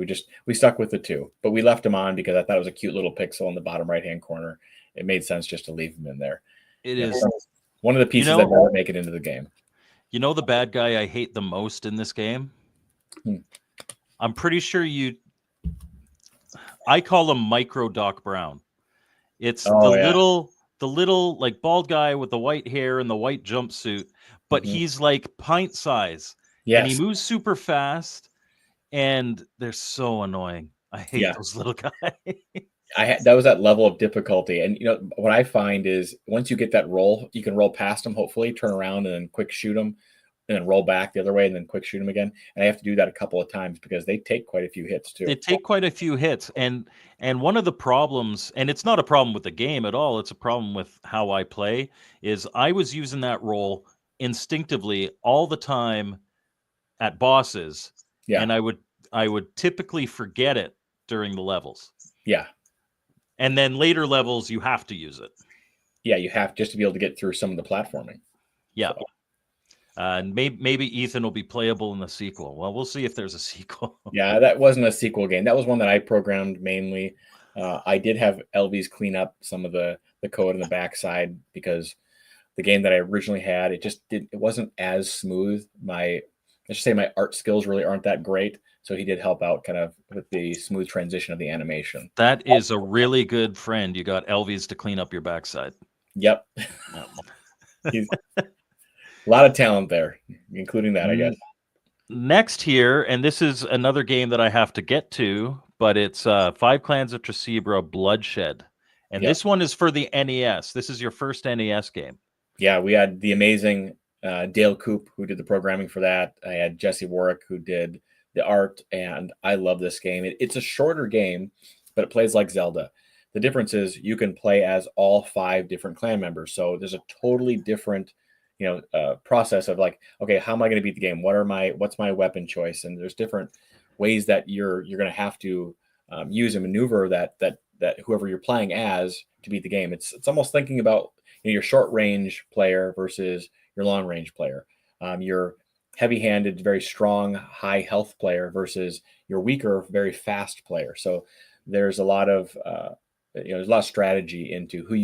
we stuck with the 2, but we left him on because I thought it was a cute little pixel in the bottom right-hand corner. It made sense just to leave him in there. It is one of the pieces that never make it into the game. The bad guy I hate the most in this game? I'm pretty sure I call him Micro Doc Brown. It's the little like bald guy with the white hair and the white jumpsuit, but he's like pint size. Yes. And he moves super fast, and they're so annoying. I hate those little guys. That was that level of difficulty. And what I find is once you get that roll, you can roll past them, hopefully turn around and then quick shoot them, and then roll back the other way and then quick shoot them again. And I have to do that a couple of times because they take quite a few hits too. They take quite a few hits. And one of the problems, and it's not a problem with the game at all, it's a problem with how I play, is I was using that roll instinctively all the time at bosses. Yeah. And I would typically forget it during the levels. Yeah. And then later levels, you have to use it. Yeah, you have just to be able to get through some of the platforming. Yeah. So. And maybe Ethan will be playable in the sequel. Well, we'll see if there's a sequel. Yeah, that wasn't a sequel game. That was one that I programmed mainly. I did have Elvies clean up some of the code in the backside because the game that I originally had, it wasn't as smooth. Let's just say my art skills really aren't that great. So he did help out kind of with the smooth transition of the animation. That is a really good friend. You got Elvies to clean up your backside. Yep. He's a lot of talent there, including that, I guess. next here, and this is another game that I have to get to, but it's Five Clans of Tracebra Bloodshed. And Yep. this one is for the NES. This is your first NES game. Yeah, we had the amazing Dale Coop who did the programming for that. I had Jesse Warwick who did the art, and I love this game. It's a shorter game, but it plays like Zelda. The difference is you can play as all 5 different clan members. So there's a totally different, process of like, okay, how am I going to beat the game? What's my weapon choice? And there's different ways that you're going to have to use and maneuver that whoever you're playing as to beat the game. It's almost thinking about your short range player versus your long range player. Your heavy handed, very strong, high health player versus your weaker, very fast player. So there's a lot of there's a lot of strategy into who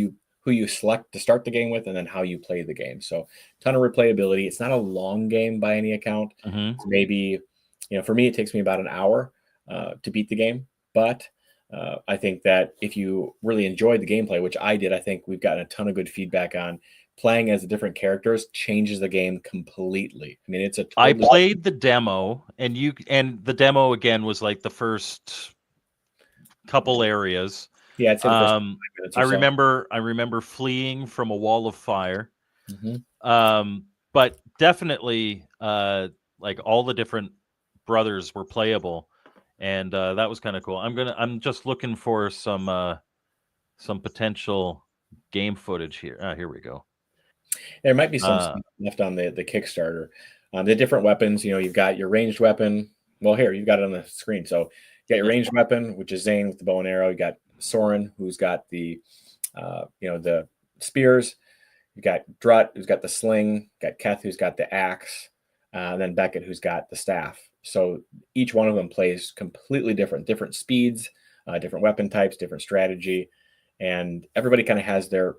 you select to start the game with, and then how you play the game. So ton of replayability. It's not a long game by any account. Mm-hmm. It's maybe, for me, it takes me about an hour to beat the game, but I think that if you really enjoyed the gameplay, which I did, I think we've gotten a ton of good feedback on playing as the different characters changes the game completely. I mean, it's a I totally played the demo, and the demo again was like the first couple areas. yeah, I'd say the first 5 minutes I or so. remember fleeing from a wall of fire. Mhm. But definitely, like all the different brothers were playable, and that was kind of cool. I'm just looking for some potential game footage here. Here we go. There might be some Uh, stuff left on the Kickstarter. The different weapons, you've got your ranged weapon. Well, here, you've got it on the screen. So you got your yeah. ranged weapon, which is Zane with the bow and arrow. You got Soren, who's got the the spears. You got Drut, who's got the sling. You got Keth, who's got the axe. And then Beckett, who's got the staff. So each one of them plays completely different speeds, different weapon types, different strategy, and everybody kind of has their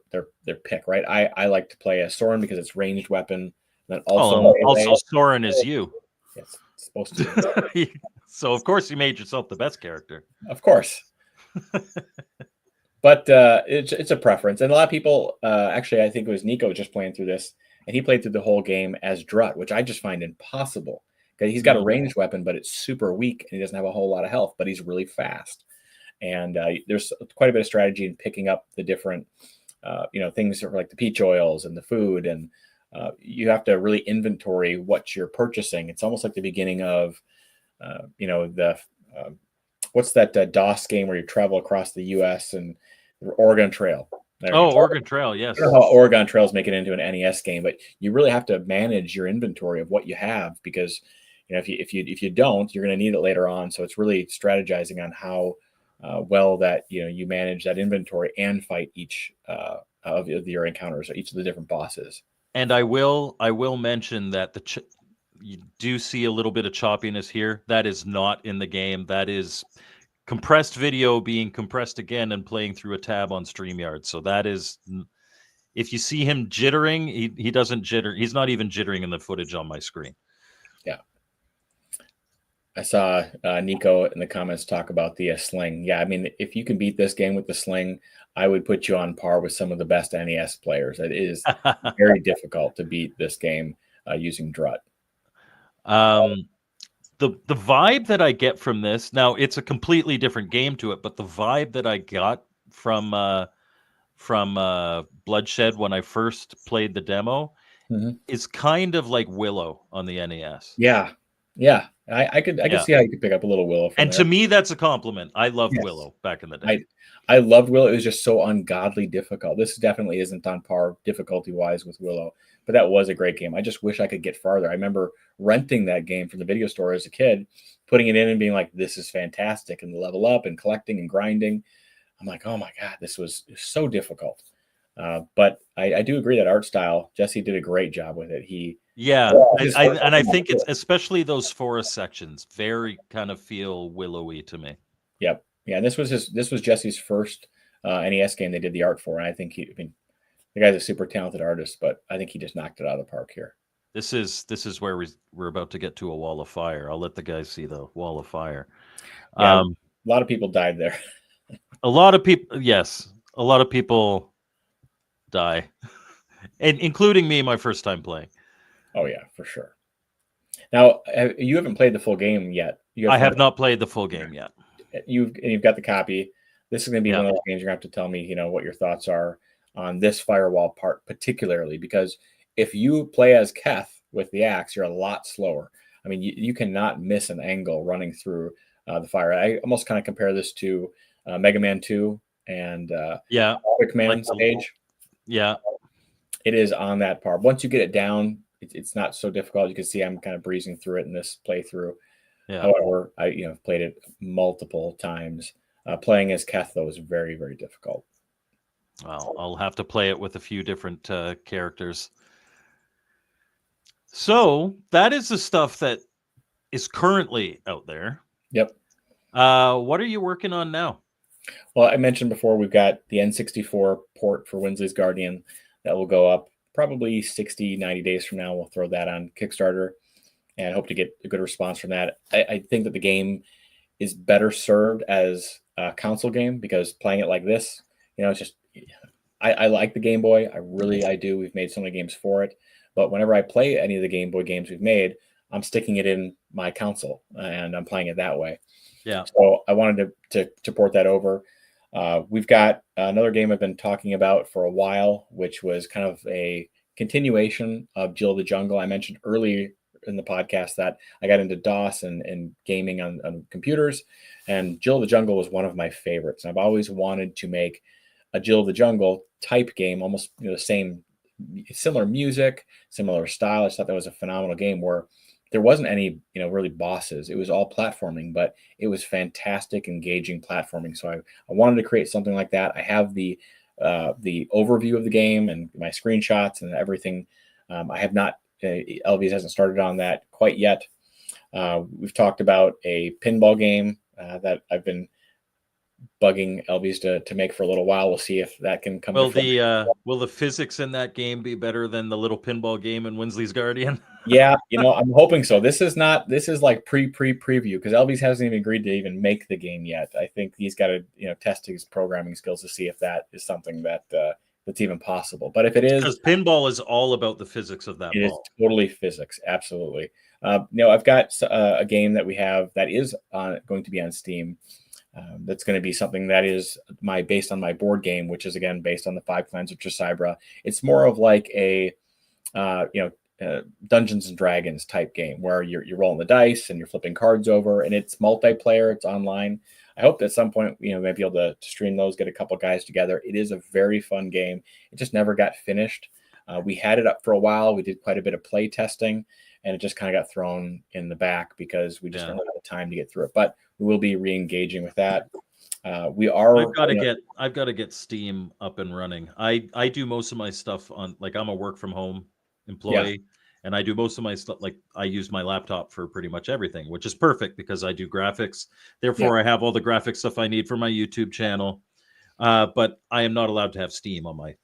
pick, right? I like to play a Soren because it's ranged weapon, and then also Oh, melee. also Soren is you. It's supposed to be. So of course you made yourself the best character. Of course. But it's a preference, and a lot of people actually, I think it was Nico just playing through this, and he played through the whole game as Drut, which I just find impossible because he's got a ranged weapon, but it's super weak, and he doesn't have a whole lot of health, but he's really fast. And there's quite a bit of strategy in picking up the different, things like the peach oils and the food, and you have to really inventory what you're purchasing. It's almost like the beginning of, the what's that DOS game where you travel across the U.S. and Oregon Trail. Oh, Oregon Trail, yes. I don't know how Oregon Trails make it into an NES game, but you really have to manage your inventory of what you have because if you don't, you're going to need it later on. So it's really strategizing on how well that you manage that inventory and fight each of your encounters, each of the different bosses. And I will mention that you do see a little bit of choppiness here. That is not in the game. That is compressed video being compressed again and playing through a tab on StreamYard. So that is, if you see him jittering, he doesn't jitter. He's not even jittering in the footage on my screen. Yeah. I saw Nico in the comments talk about the sling. Yeah, I mean, if you can beat this game with the sling, I would put you on par with some of the best NES players. It is very difficult to beat this game using Drut. The vibe that I get from this, now it's a completely different game to it, but the vibe that I got from Bloodshed when I first played the demo is kind of like Willow on the NES. Yeah, I could see how you could pick up a little Willow from And there. to me, that's a compliment. I loved Willow back in the day. I loved Willow. It was just so ungodly difficult. This definitely isn't on par difficulty-wise with Willow, but that was a great game. I just wish I could get farther. I remember renting that game from the video store as a kid, putting it in and being like, this is fantastic, and the level up and collecting and grinding. I'm like, oh my God, this was so difficult. But I do agree that art style, Jesse did a great job with it. I think it's especially those forest sections very kind of feel willowy to me. Yep. Yeah, and this was Jesse's first NES game they did the art for, and I think the guy's a super talented artist, but I think he just knocked it out of the park here. This is where we're about to get to a wall of fire. I'll let the guys see the wall of fire. Yeah, a lot of people died there. A lot of people, yes, a lot of people die, and including me, my first time playing. Oh yeah, for sure. Now, you haven't played the full game yet. I have not played the full game yet. You've got the copy. This is going to be one of those games you're going to have to tell me, what your thoughts are on this firewall part particularly, because if you play as Keth with the axe, you're a lot slower. I mean, you cannot miss an angle running through the fire. I almost kind of compare this to Mega Man 2 and Quick Man stage. Yeah. It is on that part. Once you get it down, it's not so difficult. You can see I'm kind of breezing through it in this playthrough. Yeah. However, I played it multiple times. Playing as Keth, though, is very, very difficult. Well, I'll have to play it with a few different characters. So that is the stuff that is currently out there. Yep. What are you working on now? Well, I mentioned before we've got the N64 port for Winsley's Guardian that will go up probably 60, 90 days from now. We'll throw that on Kickstarter and hope to get a good response from that. I think that the game is better served as a console game because playing it like this, it's just, I like the Game Boy. I do. We've made so many games for it. But whenever I play any of the Game Boy games we've made, I'm sticking it in my console and I'm playing it that way. Yeah. So I wanted to port that over. We've got another game I've been talking about for a while, which was kind of a continuation of Jill the Jungle. I mentioned early in the podcast that I got into DOS and gaming on computers, and Jill the Jungle was one of my favorites. I've always wanted to make a Jill the Jungle type game, almost the same, similar music, similar style. I thought that was a phenomenal game where there wasn't any, really bosses. It was all platforming, but it was fantastic, engaging platforming. So I wanted to create something like that. I have the overview of the game and my screenshots and everything. I have not, LVs hasn't started on that quite yet. We've talked about a pinball game that I've been bugging LVs to make for a little while. We'll see if that can come. Will the physics in that game be better than the little pinball game in Winsley's Guardian? Yeah, I'm hoping so. This is like preview because LVs hasn't even agreed to even make the game yet. I think he's got to test his programming skills to see if that is something that that's even possible. But if it is, because pinball is all about the physics of that ball. It is totally physics, absolutely. I've got a game that we have that is going to be on Steam. That's going to be something that is based on my board game, which is again based on the 5 Clans of Chisybra. It's more of like a Dungeons and Dragons type game where you're rolling the dice and you're flipping cards over, and it's multiplayer. It's online. I hope at some point maybe able to stream those, get a couple guys together. It is a very fun game. It just never got finished. We had it up for a while. We did quite a bit of play testing, and it just kind of got thrown in the back because we just don't have the time to get through it. But we will be re-engaging with that. We are. I've got to get Steam up and running. I do most of my stuff on, like, I'm a work from home employee, and I do most of my stuff. Like, I use my laptop for pretty much everything, which is perfect because I do graphics. Therefore, I have all the graphic stuff I need for my YouTube channel. But I am not allowed to have Steam on my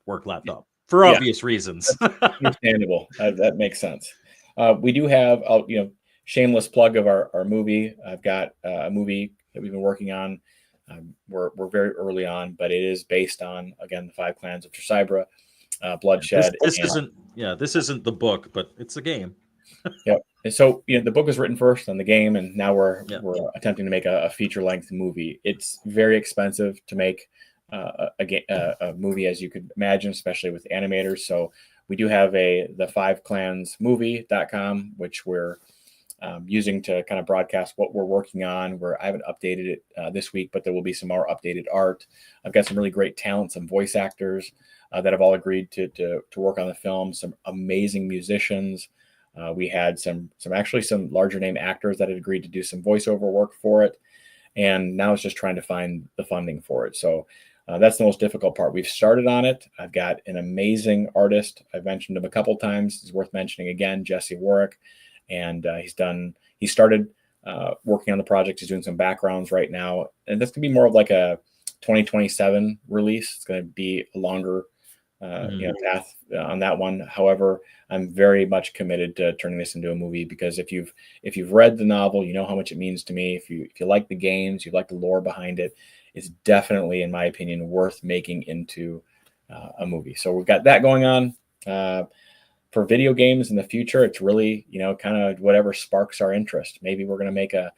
work laptop for obvious reasons. Understandable. That makes sense. We do have, shameless plug of our movie. I've got a movie that we've been working on. We're very early on, but it is based on, again, the 5 Clans of Chisybra, Bloodshed. This isn't the book, but it's a game. Yep. And so the book was written first, then the game, and now we're attempting to make a feature length movie. It's very expensive to make a movie, as you could imagine, especially with animators. So we do have the 5clansmovie.com, which we're using to kind of broadcast what we're working on. I haven't updated it this week, but there will be some more updated art. I've got some really great talent, some voice actors that have all agreed to work on the film, some amazing musicians. We had some larger name actors that had agreed to do some voiceover work for it. And now it's just trying to find the funding for it. So that's the most difficult part. We've started on it. I've got an amazing artist. I've mentioned him a couple times. It's worth mentioning again, Jesse Warwick. And he started working on the project. He's doing some backgrounds right now. And that's going to be more of like a 2027 release. It's going to be a longer path on that one. However, I'm very much committed to turning this into a movie because if you've read the novel, you know how much it means to me. If you like the games, you like the lore behind it, it's definitely, in my opinion, worth making into a movie. So we've got that going on. for video games in the future, it's really, kind of whatever sparks our interest. Maybe we're going to make a,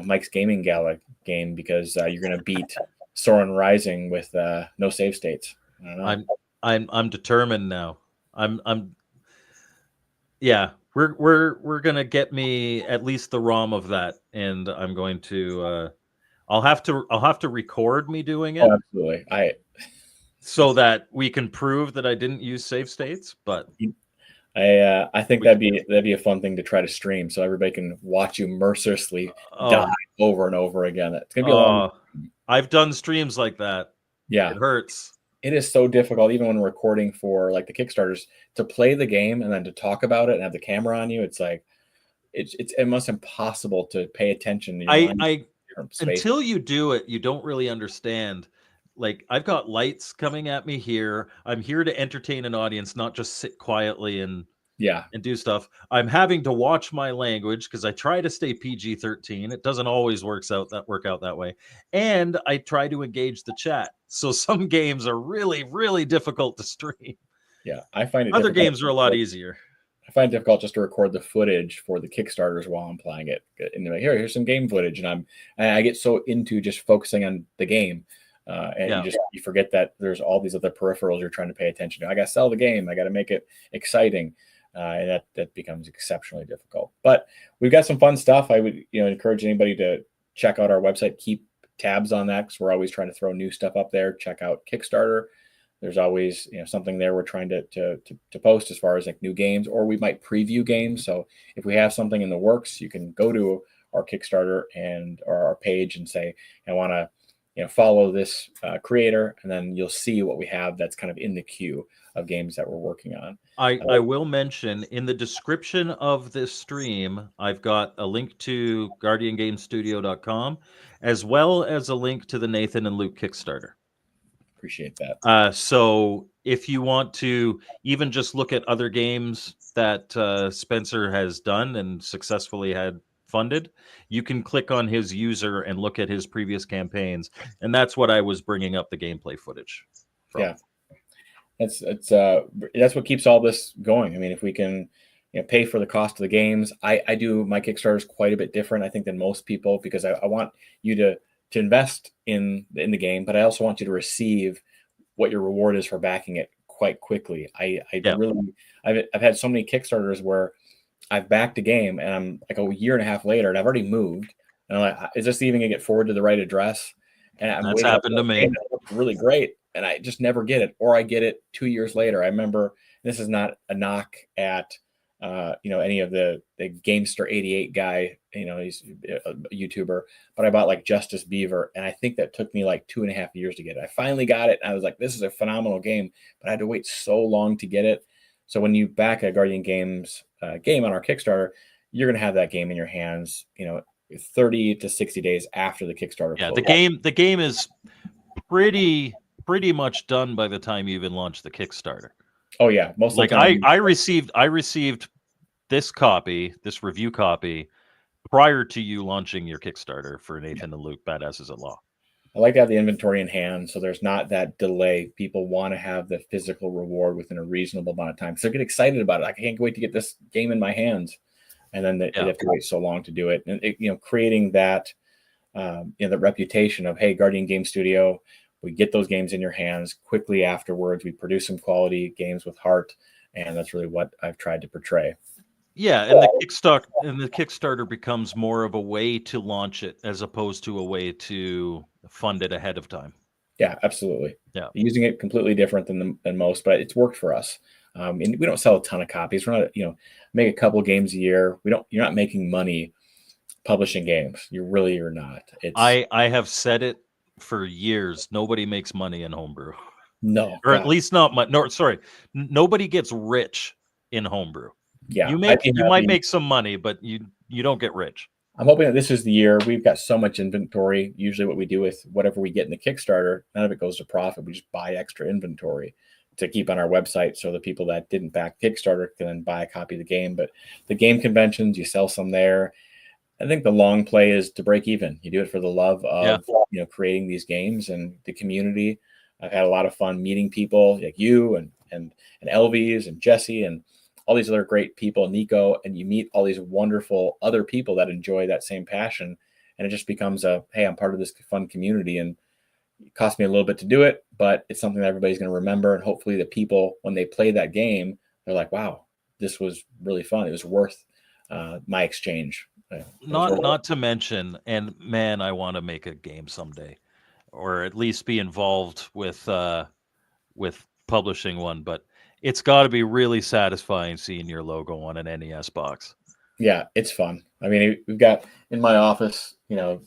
Mike's Gaming Gala game because you're going to beat Soren Rising with no save states. I don't know. I'm determined now. Yeah, we're gonna get me at least the ROM of that, and I'm going to I'll have to record me doing it. Oh, absolutely. So that we can prove that I didn't use save states, but I think that'd be a fun thing to try to stream, so everybody can watch you mercilessly die over and over again. It's gonna be a long. I've done streams like that. Yeah, it hurts. It is so difficult, even when recording for like the Kickstarters, to play the game and then to talk about it and have the camera on you. It's like it's almost impossible to pay attention. Until you do it, you don't really understand. Like, I've got lights coming at me here. I'm here to entertain an audience, not just sit quietly and do stuff. I'm having to watch my language because I try to stay PG-13. It doesn't always work out that way. And I try to engage the chat. So some games are really, really difficult to stream. Yeah, I find it other games are a lot easier. I find it difficult just to record the footage for the Kickstarters while I'm playing it. And like, here's some game footage, and I get so into just focusing on the game. And you forget that there's all these other peripherals you're trying to pay attention to. I got to sell the game. I got to make it exciting. And that becomes exceptionally difficult. But we've got some fun stuff. I would encourage anybody to check out our website. Keep tabs on that because we're always trying to throw new stuff up there. Check out Kickstarter. There's always something there we're trying to post as far as like new games, or we might preview games. So if we have something in the works, you can go to our Kickstarter or our page and say, I want to follow this creator, and then you'll see what we have that's kind of in the queue of games that we're working on. I will mention in the description of this stream, I've got a link to guardiangamestudio.com as well as a link to the Nathan and Luke Kickstarter. Appreciate that. So if you want to even just look at other games that Spencer has done and successfully had funded, you can click on his user and look at his previous campaigns, and that's what I was bringing up the gameplay footage from. Yeah, that's what keeps all this going. I mean, if we can pay for the cost of the games, I do my Kickstarters quite a bit different, I think, than most people, because I want you to invest in the game, but I also want you to receive what your reward is for backing it quite quickly. I've had so many Kickstarters where I've backed a game and I'm like a year and a half later and I've already moved. And I'm like, is this even gonna get forwarded to the right address? And that's happened to me. It's really great. And I just never get it, or I get it 2 years later. I remember, this is not a knock at any of the Gamester 88 guy, he's a YouTuber, but I bought like Justice Beaver, and I think that took me like 2.5 years to get it. I finally got it, and I was like, this is a phenomenal game, but I had to wait so long to get it. So when you back a Guardian Games game on our Kickstarter, you're going to have that game in your hands, 30 to 60 days after the Kickstarter. Yeah, the game is pretty much done by the time you even launch the Kickstarter. Oh yeah, most like of the time. I received this review copy prior to you launching your Kickstarter for Nathan and Luke Badasses at Law. I like to have the inventory in hand, so there's not that delay. People want to have the physical reward within a reasonable amount of time, so they get excited about it. I can't wait to get this game in my hands, and then they have to wait so long to do it. And creating that, the reputation of, hey, Guardian Game Studio, we get those games in your hands quickly afterwards. We produce some quality games with heart, and that's really what I've tried to portray. Yeah, and the Kickstarter becomes more of a way to launch it as opposed to a way to fund it ahead of time. Yeah, absolutely. Yeah, using it completely different than most, but it's worked for us. And we don't sell a ton of copies. We're not, make a couple games a year. You're not making money publishing games. You're not. I have said it for years. Nobody makes money in homebrew. No, or at least not much. No, sorry, nobody gets rich in homebrew. Yeah, you might make some money, but you don't get rich. I'm hoping that this is the year. We've got so much inventory. Usually what we do with whatever we get in the Kickstarter, none of it goes to profit. We just buy extra inventory to keep on our website, so the people that didn't back Kickstarter can then buy a copy of the game. But the game conventions, you sell some there. I think the long play is to break even. You do it for the love of creating these games and the community. I've had a lot of fun meeting people like you and Elvies and Jesse, and all these other great people, Nico, and you meet all these wonderful other people that enjoy that same passion. And it just becomes hey, I'm part of this fun community. And it cost me a little bit to do it, but it's something that everybody's going to remember. And hopefully the people, when they play that game, they're like, wow, this was really fun. It was worth my exchange. Not to mention, and man, I want to make a game someday, or at least be involved with publishing one. But it's got to be really satisfying seeing your logo on an NES box. Yeah, it's fun. I mean, we've got in my office, for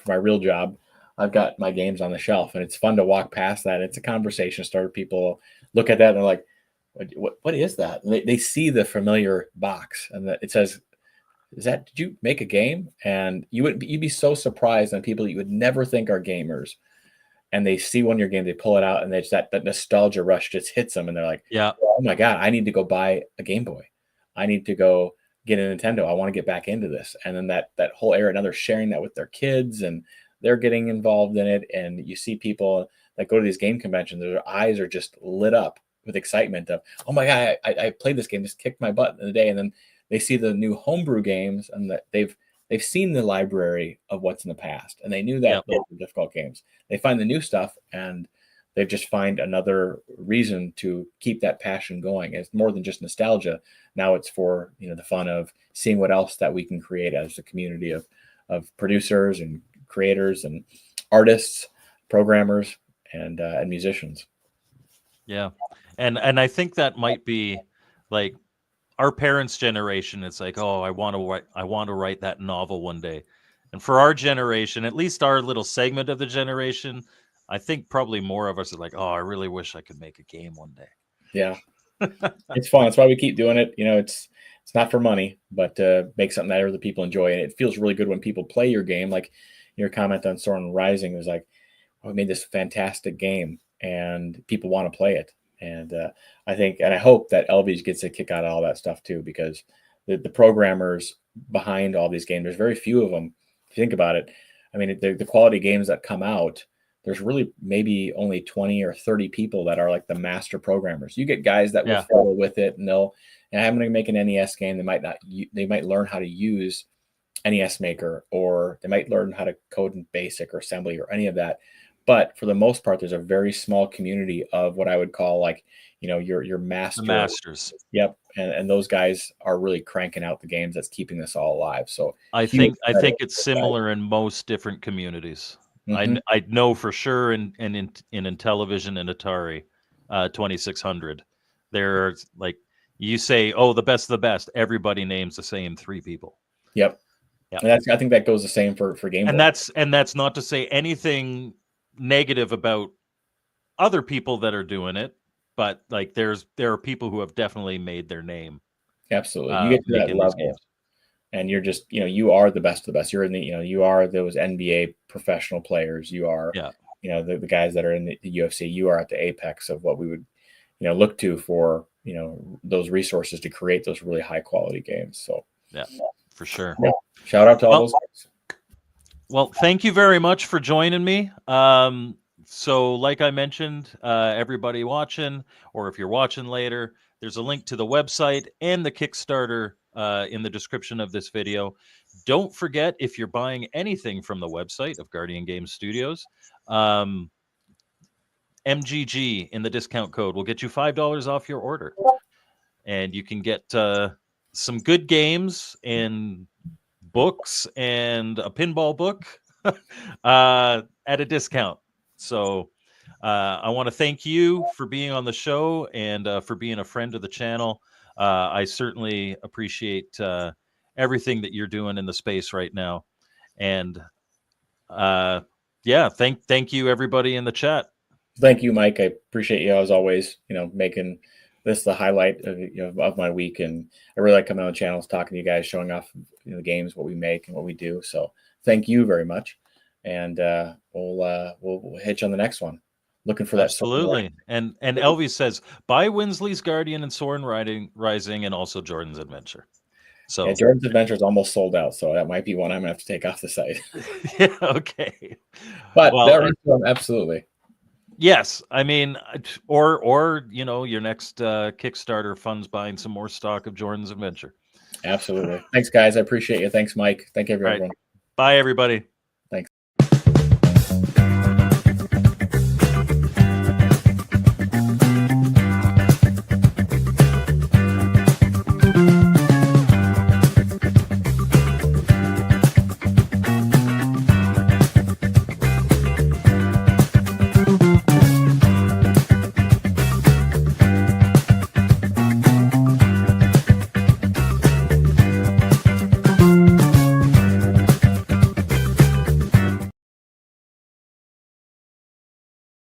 my real job, I've got my games on the shelf, and it's fun to walk past that. It's a conversation starter. People look at that and they're like, what is that? And they see the familiar box, and it says, did you make a game? And you'd be so surprised on people that you would never think are gamers. And they see one of your games, they pull it out, and that nostalgia rush just hits them. And they're like, yeah, oh my God, I need to go buy a Game Boy. I need to go get a Nintendo. I want to get back into this. And then that whole era, now they're sharing that with their kids, and they're getting involved in it. And you see people that go to these game conventions, their eyes are just lit up with excitement of, oh my God, I played this game, just kicked my butt in the day. And then they see the new Homebrew games, and that they've seen the library of what's in the past, and they knew that those were difficult games. They find the new stuff, and they just find another reason to keep that passion going. It's more than just nostalgia. Now it's for the fun of seeing what else that we can create as a community of producers and creators and artists, programmers, and musicians. Yeah, and I think that might be like our parents' generation. It's like, oh, I want to write that novel one day. And for our generation, at least our little segment of the generation, I think probably more of us are like, oh, I really wish I could make a game one day. Yeah, it's fun. That's why we keep doing it. It's not for money, but make something that other people enjoy. And it feels really good when people play your game. Like your comment on Soren Rising was like, oh, we made this fantastic game, and people want to play it. And I think, and I hope that Elvies gets a kick out of all that stuff too, because the programmers behind all these games, there's very few of them. If you think about it, I mean, the quality games that come out, there's really maybe only 20 or 30 people that are like the master programmers. You get guys that will follow with it, and I'm going to make an NES game. They might learn how to use NES Maker, or they might learn how to code in BASIC or assembly or any of that. But for the most part, there's a very small community of what I would call like, your master. The masters. Yep. And those guys are really cranking out the games that's keeping this all alive. So I think it's similar in most different communities. Mm-hmm. I know for sure in Intellivision and Atari 2600, there's like, you say, oh, the best of the best, everybody names the same 3 people. Yep. And I think that goes the same for Game Boy. And that's not to say anything negative about other people that are doing it, but like there are people who have definitely made their name. Absolutely. You get to that level, and you're just, you are the best of the best. You're in the, you are those NBA professional players. You are, the guys that are in the UFC. You are at the apex of what we would, look to for, those resources to create those really high quality games. So yeah, for sure. Yeah. Shout out to all those guys. Well, thank you very much for joining me. So like I mentioned, everybody watching, or if you're watching later, there's a link to the website and the Kickstarter in the description of this video. Don't forget, if you're buying anything from the website of Guardian Games Studios, MGG in the discount code will get you $5 off your order. And you can get some good games and books and a pinball book at a discount. So I want to thank you for being on the show and for being a friend of the channel. I certainly appreciate everything that you're doing in the space right now. And thank you everybody in the chat. Thank you, Mike. I appreciate you as always, making this the highlight of my week. And I really like coming on the channels, talking to you guys, showing off the games, what we make and what we do. So thank you very much. And we'll hitch on the next one. Looking for that. Absolutely. And Elvis says, buy Winsley's Guardian and Soren Rising and also Jordan's Adventure. So yeah, Jordan's Adventure is almost sold out, so that might be one I'm gonna have to take off the site. Yeah, okay. But absolutely. Yes, I mean, or you know, your next Kickstarter funds buying some more stock of Jordan's Adventure. Absolutely. Thanks, guys. I appreciate you. Thanks, Mike. Thank you, All right, everyone. bye everybody.